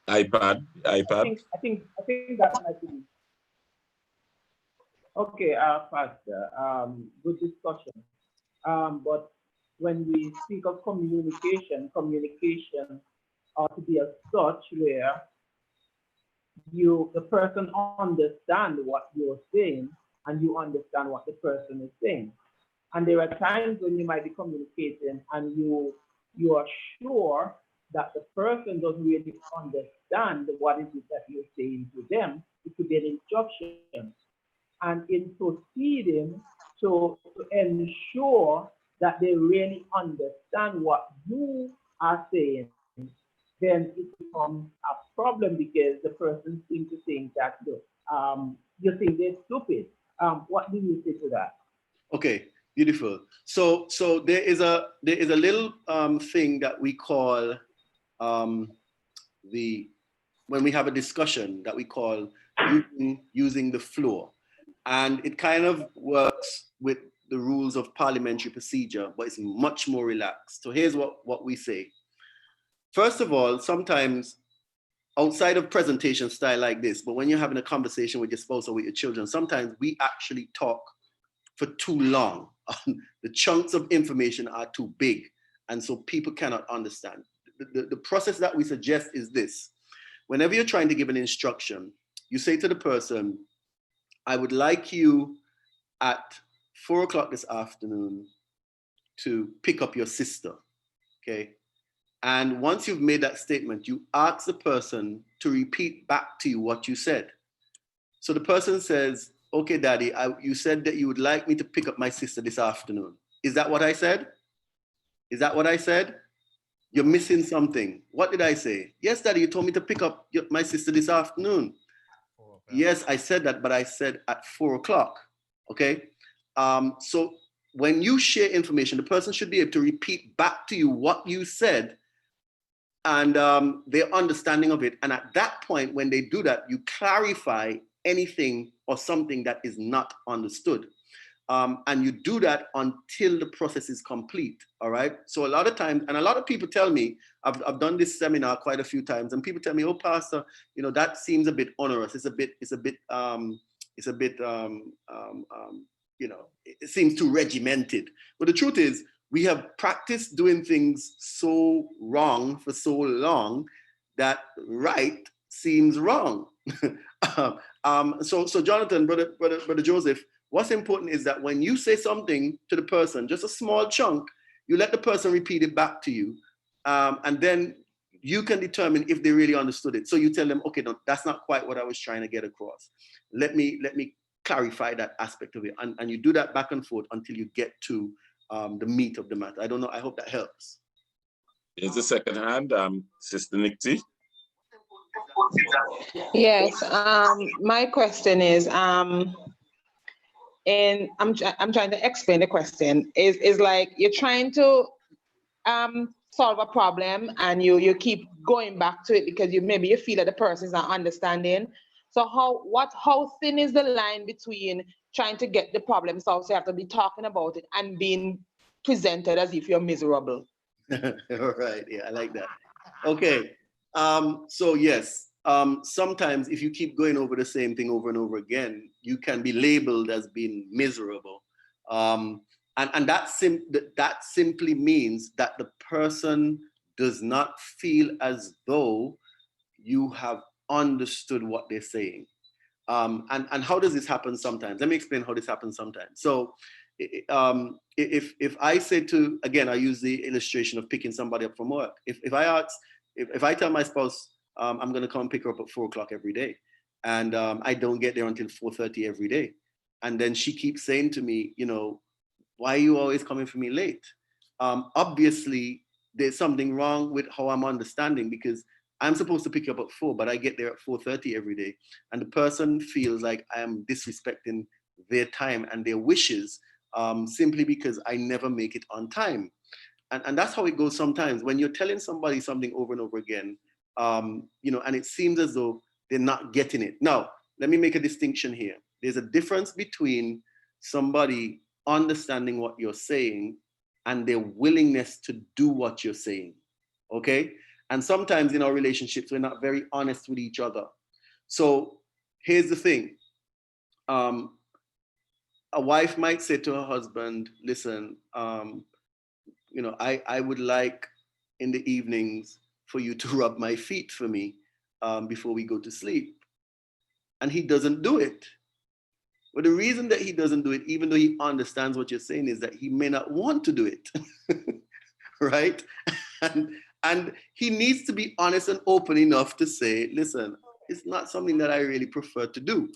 iPad. I think that might be. Okay, Pastor, good discussion. But when we speak of communication, communication ought to be as such where the person understand what you're saying and you understand what the person is saying. And there are times when you might be communicating and you are sure that the person doesn't really understand what is it that you're saying to them. It could be an instruction. And in proceeding to ensure that they really understand what you are saying, then it becomes a problem because the person seems to think that you think they're stupid. What do you say to that? Okay, beautiful. So there is a little thing that we call when we have a discussion that we call using the floor. And it kind of works with the rules of parliamentary procedure, but it's much more relaxed. So here's what we say. First of all, sometimes outside of presentation style like this, but when you're having a conversation with your spouse or with your children, sometimes we actually talk for too long. The chunks of information are too big, and so people cannot understand. The process that we suggest is this. Whenever you're trying to give an instruction, you say to the person, I would like you at 4 o'clock this afternoon to pick up your sister, okay? And once you've made that statement, you ask the person to repeat back to you what you said. So the person says, okay, Daddy, you said that you would like me to pick up my sister this afternoon. Is that what I said? Is that what I said? You're missing something. What did I say? Yes, Daddy, you told me to pick up my sister this afternoon. Yes, I said that, but I said at 4 o'clock, okay? So when you share information, the person should be able to repeat back to you what you said and their understanding of it. And at that point, when they do that, you clarify anything or something that is not understood. And you do that until the process is complete, all right? So a lot of times, and a lot of people tell me, I've done this seminar quite a few times, and people tell me, oh, Pastor, you know, that seems a bit onerous. It's a bit, you know, it seems too regimented. But the truth is, we have practiced doing things so wrong for so long that right seems wrong. So Jonathan, brother Joseph, what's important is that when you say something to the person, just a small chunk, you let the person repeat it back to you. And then you can determine if they really understood it. So you tell them, okay, no, that's not quite what I was trying to get across. Let me clarify that aspect of it. And you do that back and forth until you get to the meat of the matter. I don't know, I hope that helps. Here's the second hand, Sister Nixie. Yes, my question is, and I'm trying to explain the question. Is like you're trying to solve a problem and you keep going back to it because maybe you feel that the person is not understanding. So how thin is the line between trying to get the problem solved, so you have to be talking about it, and being presented as if you're miserable? All right, yeah, I like that. Okay, so yes, sometimes if you keep going over the same thing over and over again, you can be labeled as being miserable. And that simply means that the person does not feel as though you have understood what they're saying. And how does this happen sometimes? Let me explain how this happens sometimes. So if I say to, again, I use the illustration of picking somebody up from work. If I tell my spouse, I'm going to come pick her up at 4 o'clock every day, and I don't get there until 4:30 every day, and then she keeps saying to me, you know, why are you always coming for me late? Obviously, there's something wrong with how I'm understanding, because I'm supposed to pick you up at 4, but I get there at 4:30 every day. And the person feels like I am disrespecting their time and their wishes simply because I never make it on time. And that's how it goes sometimes. When you're telling somebody something over and over again, you know, and it seems as though they're not getting it. Now, let me make a distinction here. There's a difference between somebody understanding what you're saying and their willingness to do what you're saying. Okay? And sometimes in our relationships, we're not very honest with each other. So here's the thing. A wife might say to her husband, listen, I would like in the evenings for you to rub my feet for me before we go to sleep. And he doesn't do it. But the reason that he doesn't do it, even though he understands what you're saying, is that he may not want to do it. Right? And he needs to be honest and open enough to say, listen, it's not something that I really prefer to do.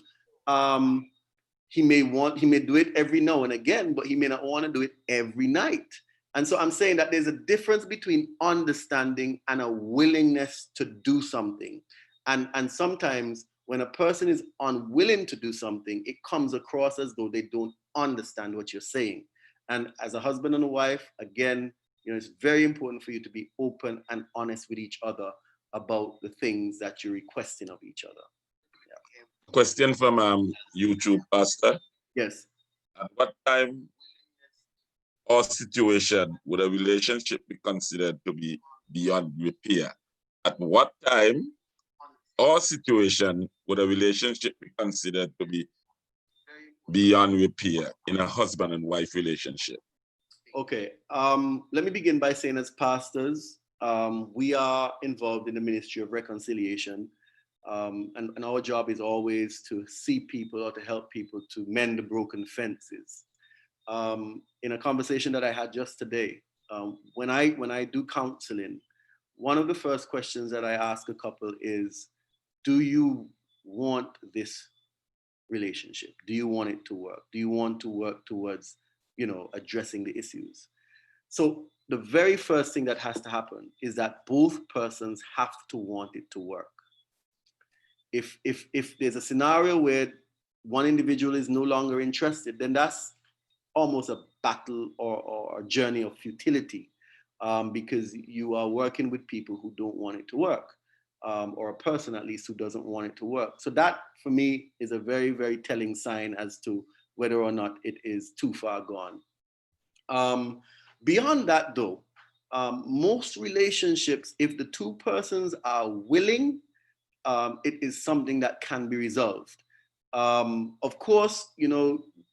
He may do it every now and again, but he may not want to do it every night. And so I'm saying that there's a difference between understanding and a willingness to do something. And sometimes when a person is unwilling to do something, it comes across as though they don't understand what you're saying. And as a husband and a wife, again, it's very important for you to be open and honest with each other about the things that you're requesting of each other. Yeah. Question from YouTube, Pastor. Yes. At what time or situation would a relationship be considered to be beyond repair? At what time or situation would a relationship be considered to be beyond repair in a husband and wife relationship? Okay, let me begin by saying, as pastors, we are involved in the ministry of reconciliation. And our job is always to see people or to help people to mend the broken fences. In a conversation that I had just today, when I do counseling, one of the first questions that I ask a couple is, do you want this relationship? Do you want it to work? Do you want to work towards, addressing the issues? So the very first thing that has to happen is that both persons have to want it to work. If there's a scenario where one individual is no longer interested, then that's almost a battle or a journey of futility, because you are working with people who don't want it to work, or a person at least who doesn't want it to work. So that for me is a very, very telling sign as to whether or not it is too far gone. Beyond that though, most relationships, if the two persons are willing, it is something that can be resolved. Of course,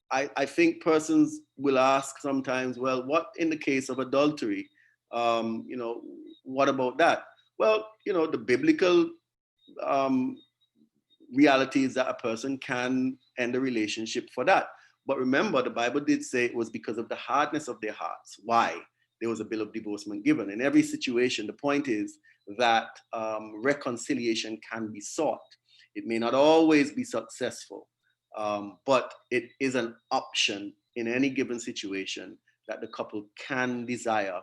I think persons will ask sometimes, well, what in the case of adultery? What about that? Well, the biblical reality is that a person can end a relationship for that. But remember, the Bible did say it was because of the hardness of their hearts. Why? There was a bill of divorcement given. In every situation, the point is that reconciliation can be sought. It may not always be successful, but it is an option in any given situation that the couple can desire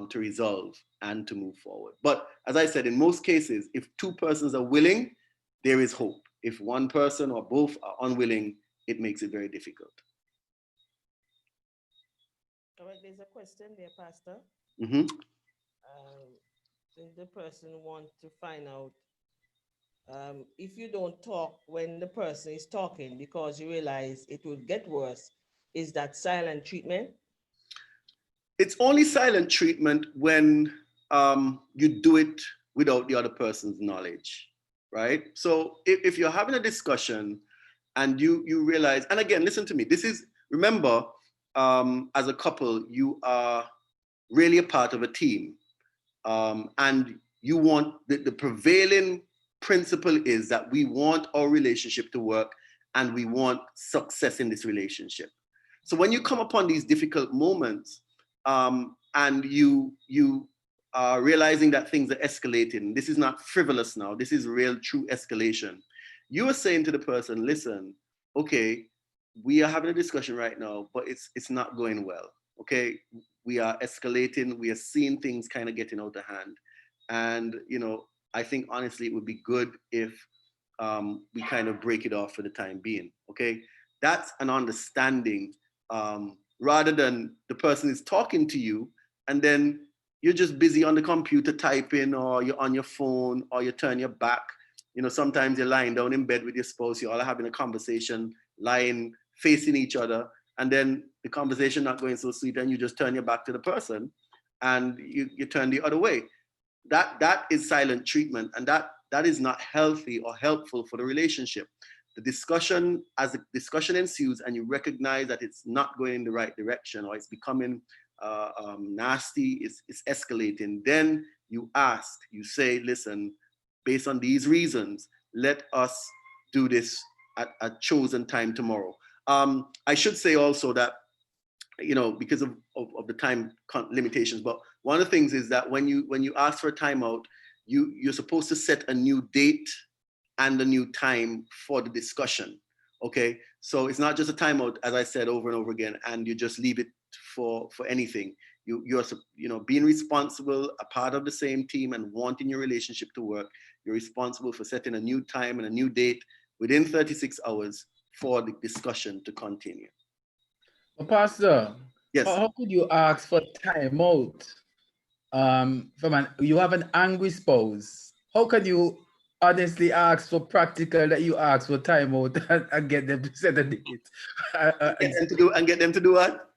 to resolve and to move forward. But as I said, in most cases, if two persons are willing, there is hope. If one person or both are unwilling, it makes it very difficult. All right, there's a question there, Pastor. Mm-hmm. The person wants to find out if you don't talk when the person is talking because you realize it will get worse, is that silent treatment? It's only silent treatment when you do it without the other person's knowledge, right? So if you're having a discussion and you realize, and again, listen to me, remember, as a couple, you are really a part of a team. And you want, the prevailing principle is that we want our relationship to work and we want success in this relationship. So when you come upon these difficult moments, and you are realizing that things are escalating, this is not frivolous now, this is real, true escalation. You are saying to the person, listen, okay, we are having a discussion right now, but it's not going well, okay? We are escalating, we are seeing things kind of getting out of hand. And, I think honestly, it would be good if we kind of break it off for the time being, okay? That's an understanding, rather than the person is talking to you and then you're just busy on the computer typing, or you're on your phone, or you turn your back. Sometimes you're lying down in bed with your spouse, you're all having a conversation, lying, facing each other, and then the conversation not going so sweet, and you just turn your back to the person and you turn the other way. That is silent treatment, and that is not healthy or helpful for the relationship. The discussion, as the discussion ensues and you recognize that it's not going in the right direction, or it's becoming nasty, it's escalating, then you ask, you say, listen, based on these reasons, let us do this at a chosen time tomorrow. I should say also that, because of the time limitations, but one of the things is that when you ask for a timeout, you're supposed to set a new date and a new time for the discussion. Okay, so it's not just a timeout, as I said over and over again, and you just leave it for anything. You're being responsible, a part of the same team, and wanting your relationship to work. You're responsible for setting a new time and a new date within 36 hours for the discussion to continue. Well, Pastor, yes, how could you ask for timeout you have an angry spouse? How can you honestly ask for practical that you ask for timeout and get them to set a date? Get them to do what?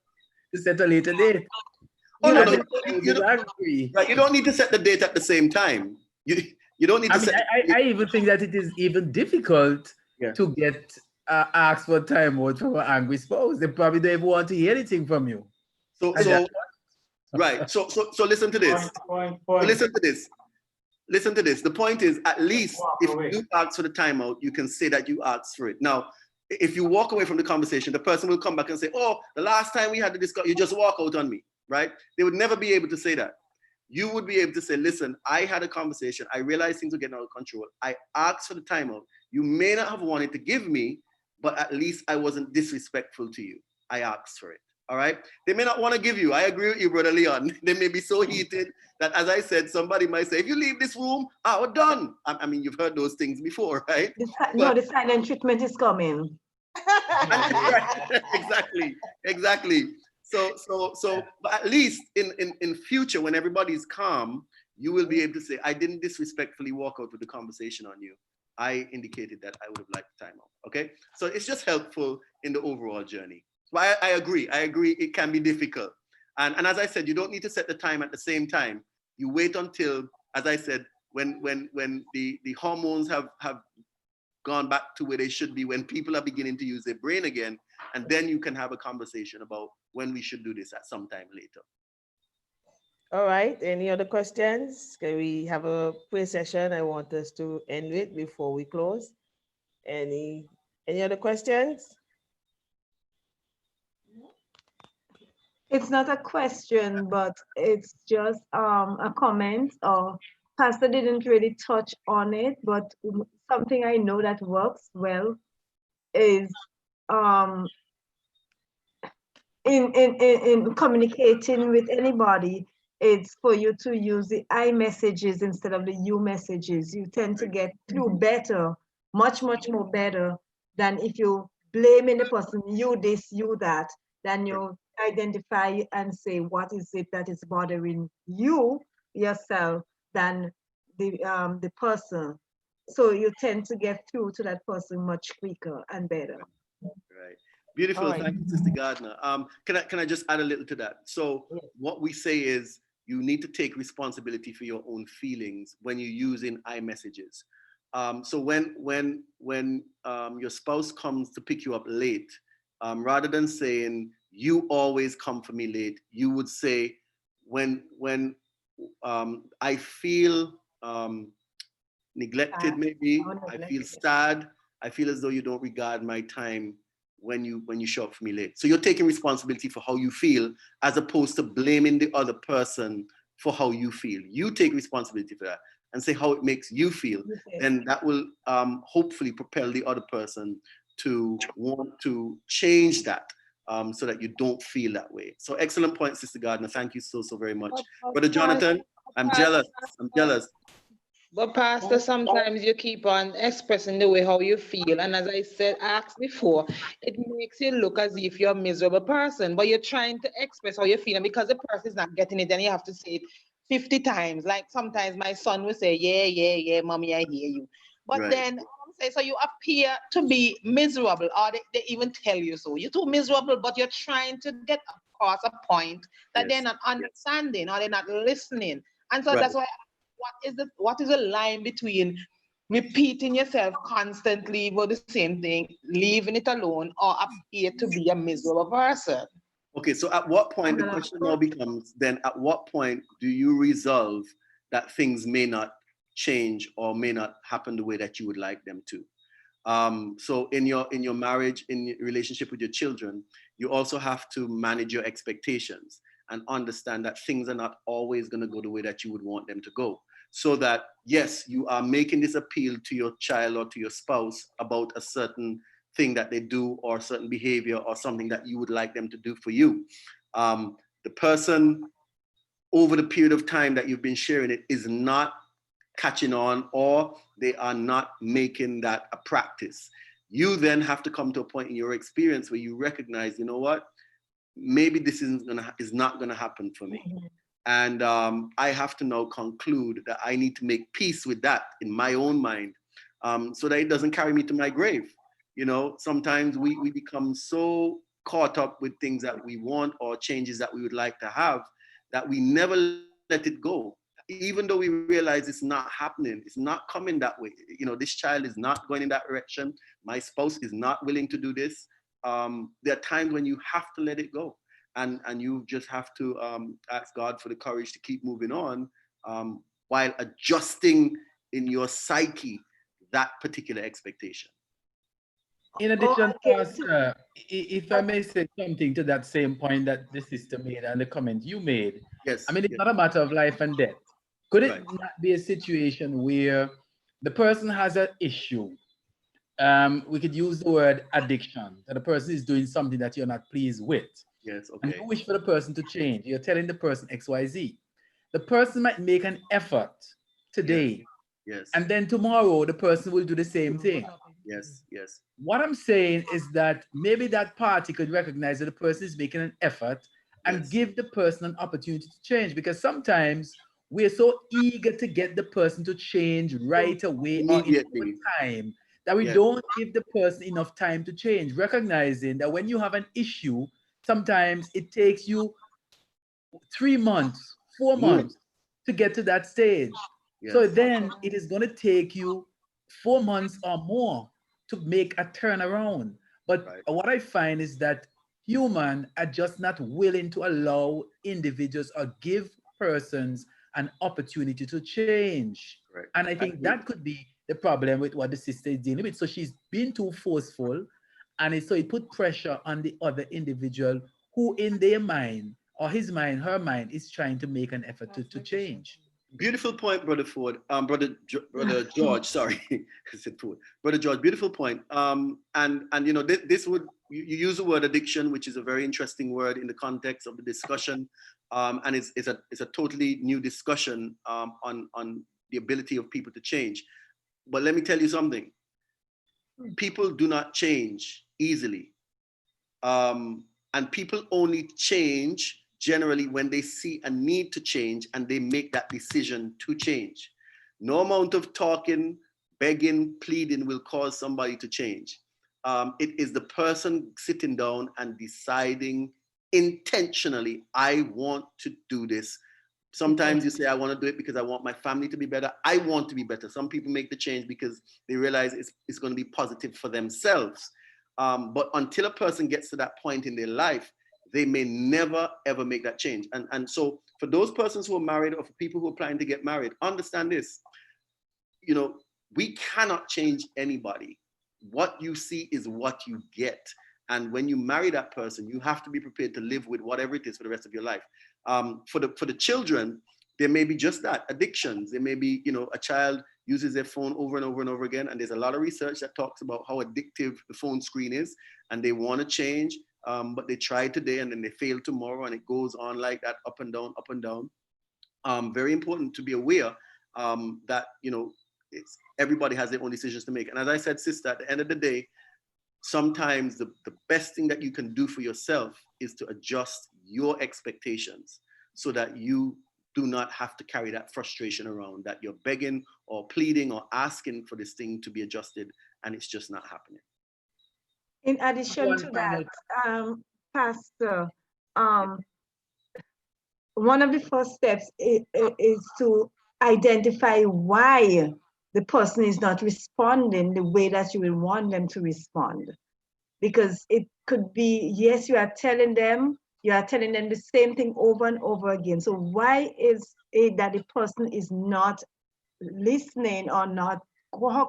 To set a later date. Oh, no, angry. Right, you don't need to set the date at the same time. You don't need to set. I even think that it is even difficult to get asked for timeout from an angry spouse. They probably don't even want to hear anything from you. Right. So listen to this. Listen to this. The point is, at least if you ask for the timeout, you can say that you asked for it. Now, if you walk away from the conversation, the person will come back and say, oh, the last time we had the discussion, you just walk out on me, right? They would never be able to say that. You would be able to say, listen, I had a conversation. I realized things were getting out of control. I asked for the timeout. You may not have wanted to give me, but at least I wasn't disrespectful to you. I asked for it. All right. They may not want to give you. I agree with you, Brother Leon. They may be so heated that, as I said, somebody might say, if you leave this room, we're done. I mean, you've heard those things before, right? The silent treatment is coming. Exactly. So, but at least in future, when everybody's calm, you will be able to say, I didn't disrespectfully walk out with the conversation on you. I indicated that I would have liked the timeout. Okay. So it's just helpful in the overall journey. So I agree. It can be difficult. And as I said, you don't need to set the time at the same time. You wait until, as I said, when the hormones have gone back to where they should be, when people are beginning to use their brain again, and then you can have a conversation about when we should do this at some time later. All right, any other questions? Can we have a pre-session? I want us to end it before we close. Any other questions? It's not a question, but it's just a comment. Pastor didn't really touch on it, but something I know that works well is in communicating with anybody, it's for you to use the I messages instead of the you messages. You tend to get through better, much more better than if you blaming the person, you this, you that. Then you identify and say what is it that is bothering you yourself than the person. So you tend to get through to that person much quicker and better. Right. Beautiful. Right. Thank you, Sister Gardner. Can I just add a little to that? So what we say is you need to take responsibility for your own feelings when you're using iMessages. So when your spouse comes to pick you up late, rather than saying you always come for me late, you would say when I feel neglected, maybe I feel sad, I feel as though you don't regard my time when you show up for me late. So you're taking responsibility for how you feel as opposed to blaming the other person for how you feel. You take responsibility for that and say how it makes you feel. Then that will hopefully propel the other person to want to change that so that you don't feel that way. So excellent point, Sister Gardner. Thank you so very much. Brother Jonathan, I'm jealous. But Pastor, sometimes you keep on expressing the way how you feel. And as I said, asked before, it makes you look as if you're a miserable person, but you're trying to express how you feel. And because the person is not getting it, then you have to say it 50 times. Like sometimes my son will say, yeah, mommy, I hear you. But then I'm say, so you appear to be miserable, or they even tell you so. You're too miserable, but you're trying to get across a point that they're Yes. not understanding or they're not listening. And so Right. that's why, what is the line between repeating yourself constantly for the same thing, leaving it alone, or appear to be a miserable person? Okay, so at what point, the question now becomes, then at what point do you resolve that things may not change or may not happen the way that you would like them to? So in your marriage, in your relationship with your children, you also have to manage your expectations and understand that things are not always going to go the way that you would want them to go. So that, yes, you are making this appeal to your child or to your spouse about a certain thing that they do or certain behavior or something that you would like them to do for you. The person over the period of time that you've been sharing it is not catching on, or they are not making that a practice. You then have to come to a point in your experience where you recognize, you know what, maybe this is not gonna happen for me. And I have to now conclude that I need to make peace with that in my own mind, so that it doesn't carry me to my grave. You know, sometimes we become so caught up with things that we want or changes that we would like to have that we never let it go. Even though we realize it's not happening, it's not coming that way. You know, this child is not going in that direction. My spouse is not willing to do this. There are times when you have to let it go. And you just have to ask God for the courage to keep moving on, while adjusting in your psyche that particular expectation. In addition, Pastor, if I may say something to that same point that the sister made and the comment you made, Yes. I mean, it's Yes. not a matter of life and death. Could it Right. not be a situation where the person has an issue? We could use the word addiction, that the person is doing something that you're not pleased with. Yes. And Okay. you wish for the person to change. You're telling the person XYZ. The person might make an effort today, Yes. and then tomorrow the person will do the same thing. Yes. Yes. What I'm saying is that maybe that party could recognize that the person is making an effort and Yes. give the person an opportunity to change, because sometimes we're so eager to get the person to change right away or in Immediately. time that we Yes. don't give the person enough time to change, recognizing that when you have an issue, sometimes it takes you 3 months, 4 months to get to that stage. So Yes. then it is going to take you 4 months or more to make a turnaround. But Right. what I find is that humans are just not willing to allow individuals or give persons an opportunity to change. Right. And I I think agree. that could be the problem with what the sister is dealing with. So she's been too forceful, and so it put pressure on the other individual who in their mind or his mind, her mind is trying to make an effort to change. Beautiful point, Brother Ford. Brother George. Sorry, I said Ford. Brother George. Beautiful point. And you know, this would you use the word addiction, which is a very interesting word in the context of the discussion, and it's a totally new discussion on the ability of people to change. But let me tell you something. People do not change easily, and people only change generally when they see a need to change and they make that decision to change. No amount of talking, begging, pleading will cause somebody to change. It is the person sitting down and deciding intentionally, I want to do this. Sometimes you say, I want to do it because I want my family to be better. I want to be better. Some people make the change because they realize it's going to be positive for themselves. But until a person gets to that point in their life, they may never ever make that change. And so for those persons who are married or for people who are planning to get married, understand this. You know, we cannot change anybody. What you see is what you get. And when you marry that person, you have to be prepared to live with whatever it is for the rest of your life. For the children, there may be just that, addictions. There may be, you know, a child uses their phone over and over and over again. And there's a lot of research that talks about how addictive the phone screen is. And they want to change, but they try today and then they fail tomorrow. And it goes on like that, up and down, up and down. Very important to be aware that, you know, everybody has their own decisions to make. And as I said, sister, at the end of the day, sometimes the best thing that you can do for yourself is to adjust your expectations so that you do not have to carry that frustration around, that you're begging or pleading or asking for this thing to be adjusted and it's just not happening. In addition to that, Pastor, one of the first steps is to identify why the person is not responding the way that you will want them to respond. Because it could be, yes, you are telling them the same thing over and over again. So why is it that the person is not listening or not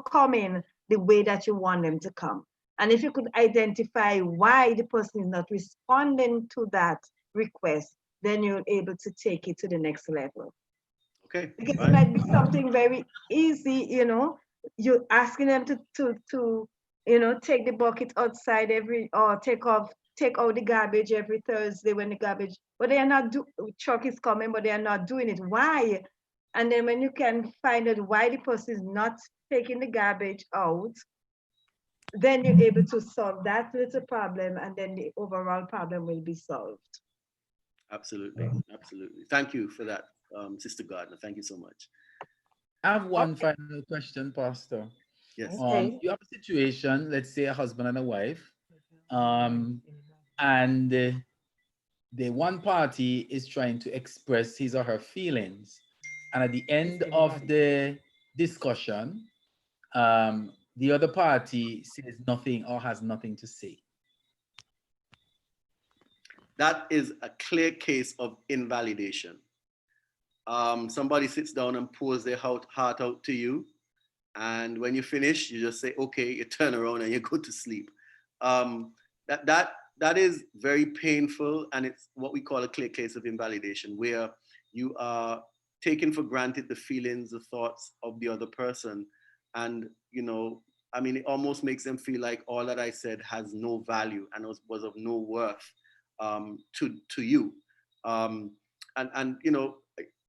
coming the way that you want them to come? And if you could identify why the person is not responding to that request, then you're able to take it to the next level. Okay. Because right. it might be something very easy, you know, you're asking them to you know, take the bucket outside or take out the garbage every Thursday when the garbage, but they are not truck is coming, but they are not doing it. Why? And then when you can find out why the person is not taking the garbage out, then you're able to solve that little problem, and then the overall problem will be solved. Absolutely. Absolutely. Thank you for that, Sister Gardner. Thank you so much. I have one final question, Pastor. Yes. Okay. You have a situation, let's say a husband and a wife, and the one party is trying to express his or her feelings. And at the end of the discussion, the other party says nothing or has nothing to say. That is a clear case of invalidation. Somebody sits down and pours their heart out to you. And when you finish, you just say, okay, you turn around and you go to sleep. That is very painful. And it's what we call a clear case of invalidation, where you are taking for granted the feelings, the thoughts of the other person. And, you know, I mean, it almost makes them feel like all that I said has no value and was of no worth to you. And you know,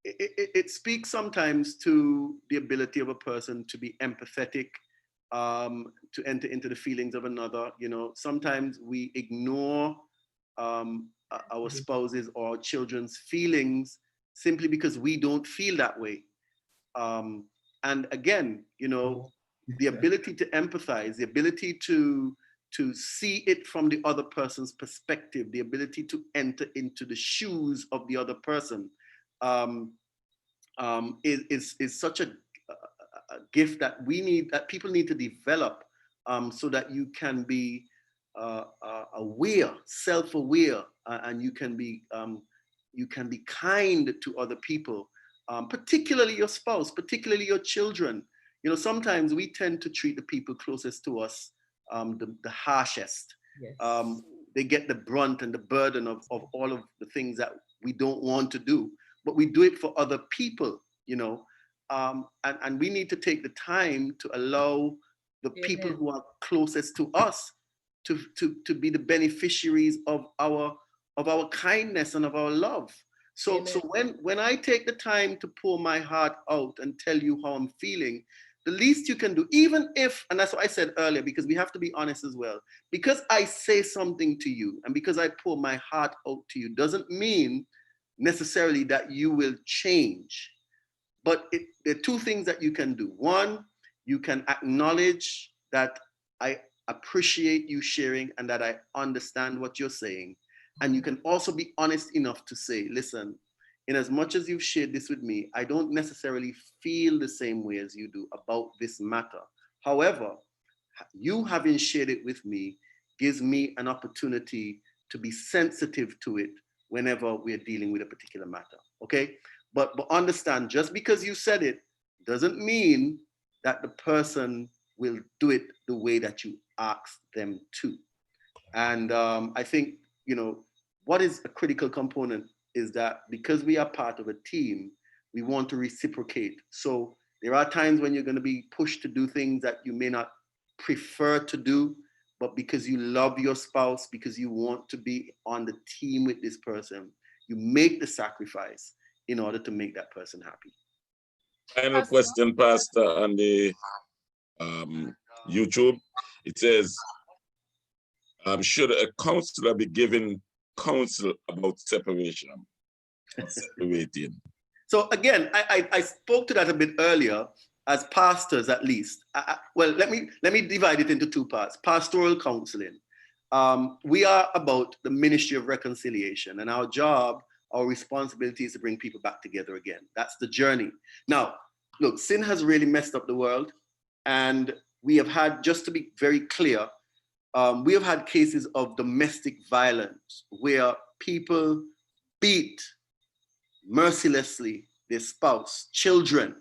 it speaks sometimes to the ability of a person to be empathetic, to enter into the feelings of another. You know, sometimes we ignore our spouses or children's feelings simply because we don't feel that way. And again, you know, the ability to empathize, the ability to see it from the other person's perspective, the ability to enter into the shoes of the other person, is such a gift that people need to develop, so that you can be aware, self-aware, and you can be kind to other people, particularly your spouse, particularly your children. You know, sometimes we tend to treat the people closest to us the harshest. Yes. They get the brunt and the burden of all of the things that we don't want to do, but we do it for other people, you know. And we need to take the time to allow the people who are closest to us to be the beneficiaries of our kindness and of our love. So when I take the time to pour my heart out and tell you how I'm feeling, the least you can do, even if, and that's what I said earlier, because we have to be honest as well, because I say something to you and because I pour my heart out to you, doesn't mean necessarily that you will change. But there are two things that you can do. One, you can acknowledge that I appreciate you sharing and that I understand what you're saying. And you can also be honest enough to say, listen, in as much as you've shared this with me, I don't necessarily feel the same way as you do about this matter. However, you having shared it with me gives me an opportunity to be sensitive to it whenever we're dealing with a particular matter, okay? But understand, just because you said it doesn't mean that the person will do it the way that you asked them to. And I think, you know, what is a critical component is that because we are part of a team, we want to reciprocate. So there are times when you're going to be pushed to do things that you may not prefer to do, but because you love your spouse, because you want to be on the team with this person, you make the sacrifice in order to make that person happy. Final question, Pastor, on the YouTube. It says, should a counselor be given counsel about separation? Separating. So again, I spoke to that a bit earlier. as pastors at least, well, let me divide it into two parts. Pastoral counseling. We are about the ministry of reconciliation, and our job, our responsibility is to bring people back together again. That's the journey. Now, look, sin has really messed up the world, and we have had, just to be very clear, we have had cases of domestic violence where people beat mercilessly their spouse, children.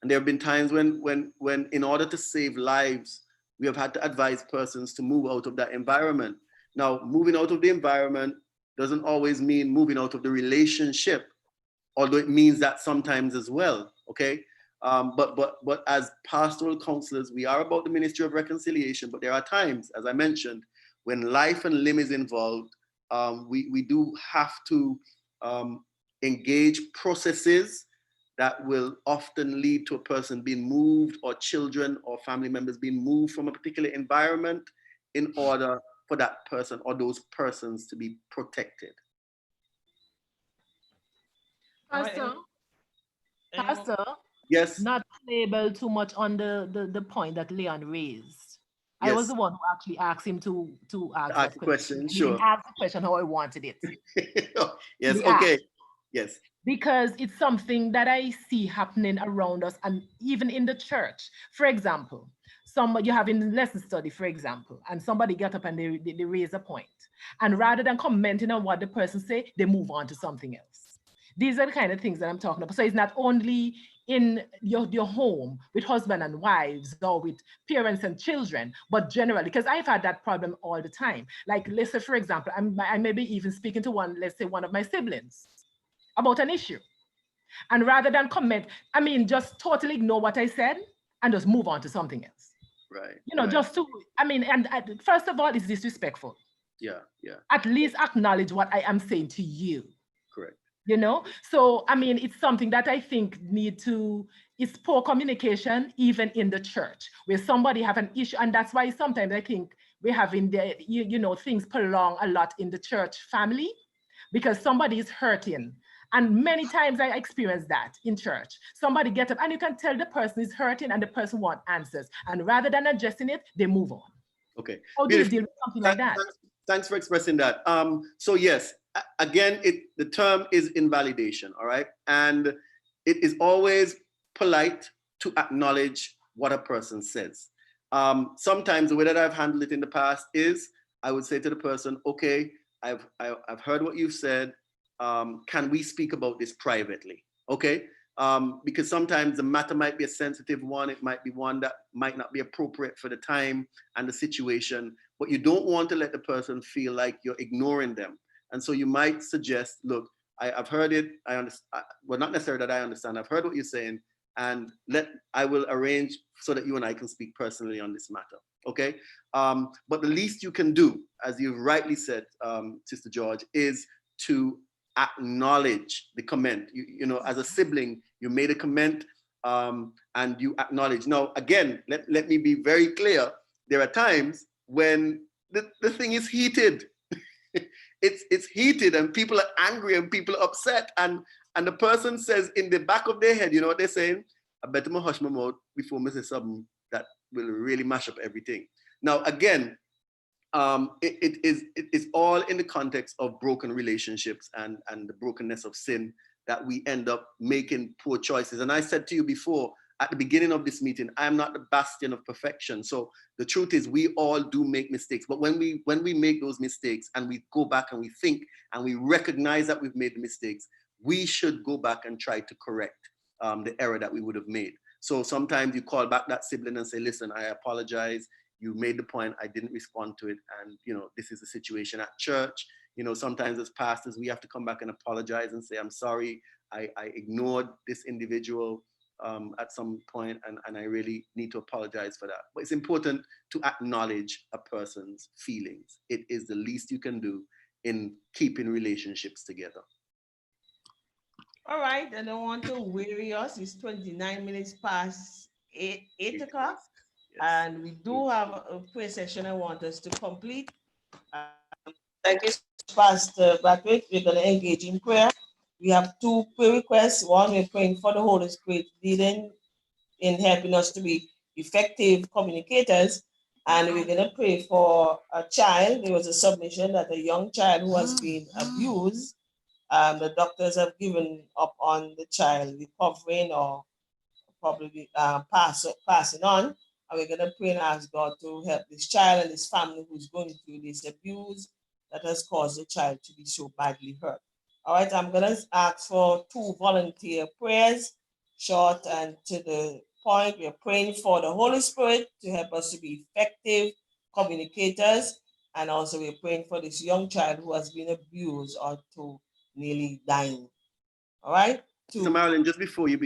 And there have been times when in order to save lives, we have had to advise persons to move out of that environment. Now, moving out of the environment doesn't always mean moving out of the relationship, although it means that sometimes as well, okay? But as pastoral counselors, we are about the ministry of reconciliation, but there are times, as I mentioned, when life and limb is involved, we do have to engage processes that will often lead to a person being moved, or children or family members being moved from a particular environment in order for that person or those persons to be protected. Pastor, Pastor, yes, not label too much on the point that Leon raised. I was yes. the one who actually asked him to ask Ask that the question. question, He sure. didn't ask the question how I wanted it. Yes, Be okay. asked. Yes. Because it's something that I see happening around us and even in the church. For example, you have in lesson study, for example, and somebody get up and they raise a point. And rather than commenting on what the person say, they move on to something else. These are the kind of things that I'm talking about. So it's not only in your home with husband and wives or with parents and children, but generally, because I've had that problem all the time. Like, let's say, for example, I may be even speaking to let's say one of my siblings about an issue. And rather than comment, just totally ignore what I said and just move on to something else. Right. You know, right. just to, and first of all, it's disrespectful. Yeah, yeah. At least acknowledge what I am saying to you. Correct. You know, so it's something that I think it's poor communication even in the church where somebody have an issue, and that's why sometimes I think we're having things prolong a lot in the church family because somebody is hurting. And many times I experience that in church. Somebody get up and you can tell the person is hurting and the person wants answers, and rather than addressing it, they move on. Okay. How do you deal with something like that? Thanks for expressing that. So yes, again, the term is invalidation, all right? And it is always polite to acknowledge what a person says. Sometimes the way that I've handled it in the past is I would say to the person, okay, I've heard what you've said. Can we speak about this privately? Okay. Because sometimes the matter might be a sensitive one. It might be one that might not be appropriate for the time and the situation, but you don't want to let the person feel like you're ignoring them. And so you might suggest, look, I've heard it. I understand. Well, not necessarily that I understand. I've heard what you're saying, and I will arrange so that you and I can speak personally on this matter. Okay. But the least you can do, as you've rightly said, Sister George, is to acknowledge the comment. You know, as a sibling, you made a comment and you acknowledge. Now, again, let me be very clear. There are times when the thing is heated. It's heated and people are angry and people are upset. And the person says in the back of their head, you know what they're saying? I better hush my mouth before I say something that will really mash up everything. Now, again, it is all in the context of broken relationships and the brokenness of sin that we end up making poor choices. And I said to you before, at the beginning of this meeting, I'm not the bastion of perfection. So the truth is we all do make mistakes. But when we make those mistakes and we go back and we think and we recognize that we've made the mistakes, we should go back and try to correct the error that we would have made. So sometimes you call back that sibling and say, listen, I apologize. You made the point, I didn't respond to it. And, you know, this is the situation at church. You know, sometimes as pastors, we have to come back and apologize and say, I'm sorry, I ignored this individual at some point, and I really need to apologize for that. But it's important to acknowledge a person's feelings. It is the least you can do in keeping relationships together. All right, I don't want to weary us. It's 29 minutes past 8 o'clock. Yes. And we do have a prayer session I want us to complete. Thank you, Pastor Braithwaite. We're going to engage in prayer. We have two prayer requests. One, we're praying for the Holy Spirit leading in helping us to be effective communicators. And we're going to pray for a child. There was a submission that a young child who has been abused, the doctors have given up on the child recovering or probably passing on. And we're going to pray and ask God to help this child and this family who's going through this abuse that has caused the child to be so badly hurt. All right, I'm going to ask for 2 volunteer prayers, short and to the point. We're praying for the Holy Spirit to help us to be effective communicators. And also we're praying for this young child who has been abused or to nearly dying. All right? So Marilyn, just before you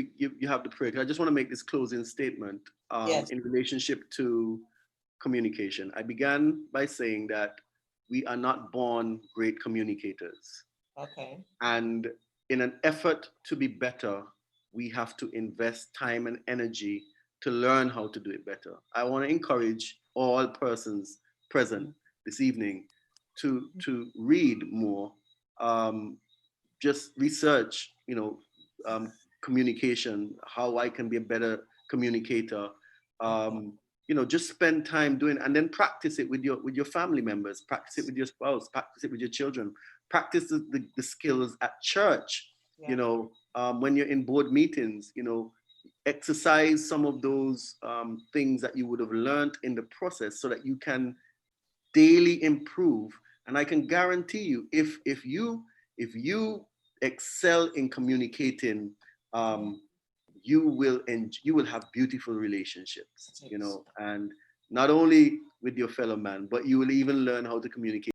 have the prayer, I just want to make this closing statement Yes. in relationship to communication. I began by saying that we are not born great communicators. Okay. And in an effort to be better, we have to invest time and energy to learn how to do it better. I want to encourage all persons present this evening to read more, just research, communication, how I can be a better communicator. Just spend time doing, and then practice it with your family members, practice it with your spouse, practice it with your children, practice the skills at church. Yeah. When you're in board meetings, exercise some of those things that you would have learned in the process, so that you can daily improve. And I can guarantee you, if you excel in communicating, you will have beautiful relationships, and not only with your fellow man, but you will even learn how to communicate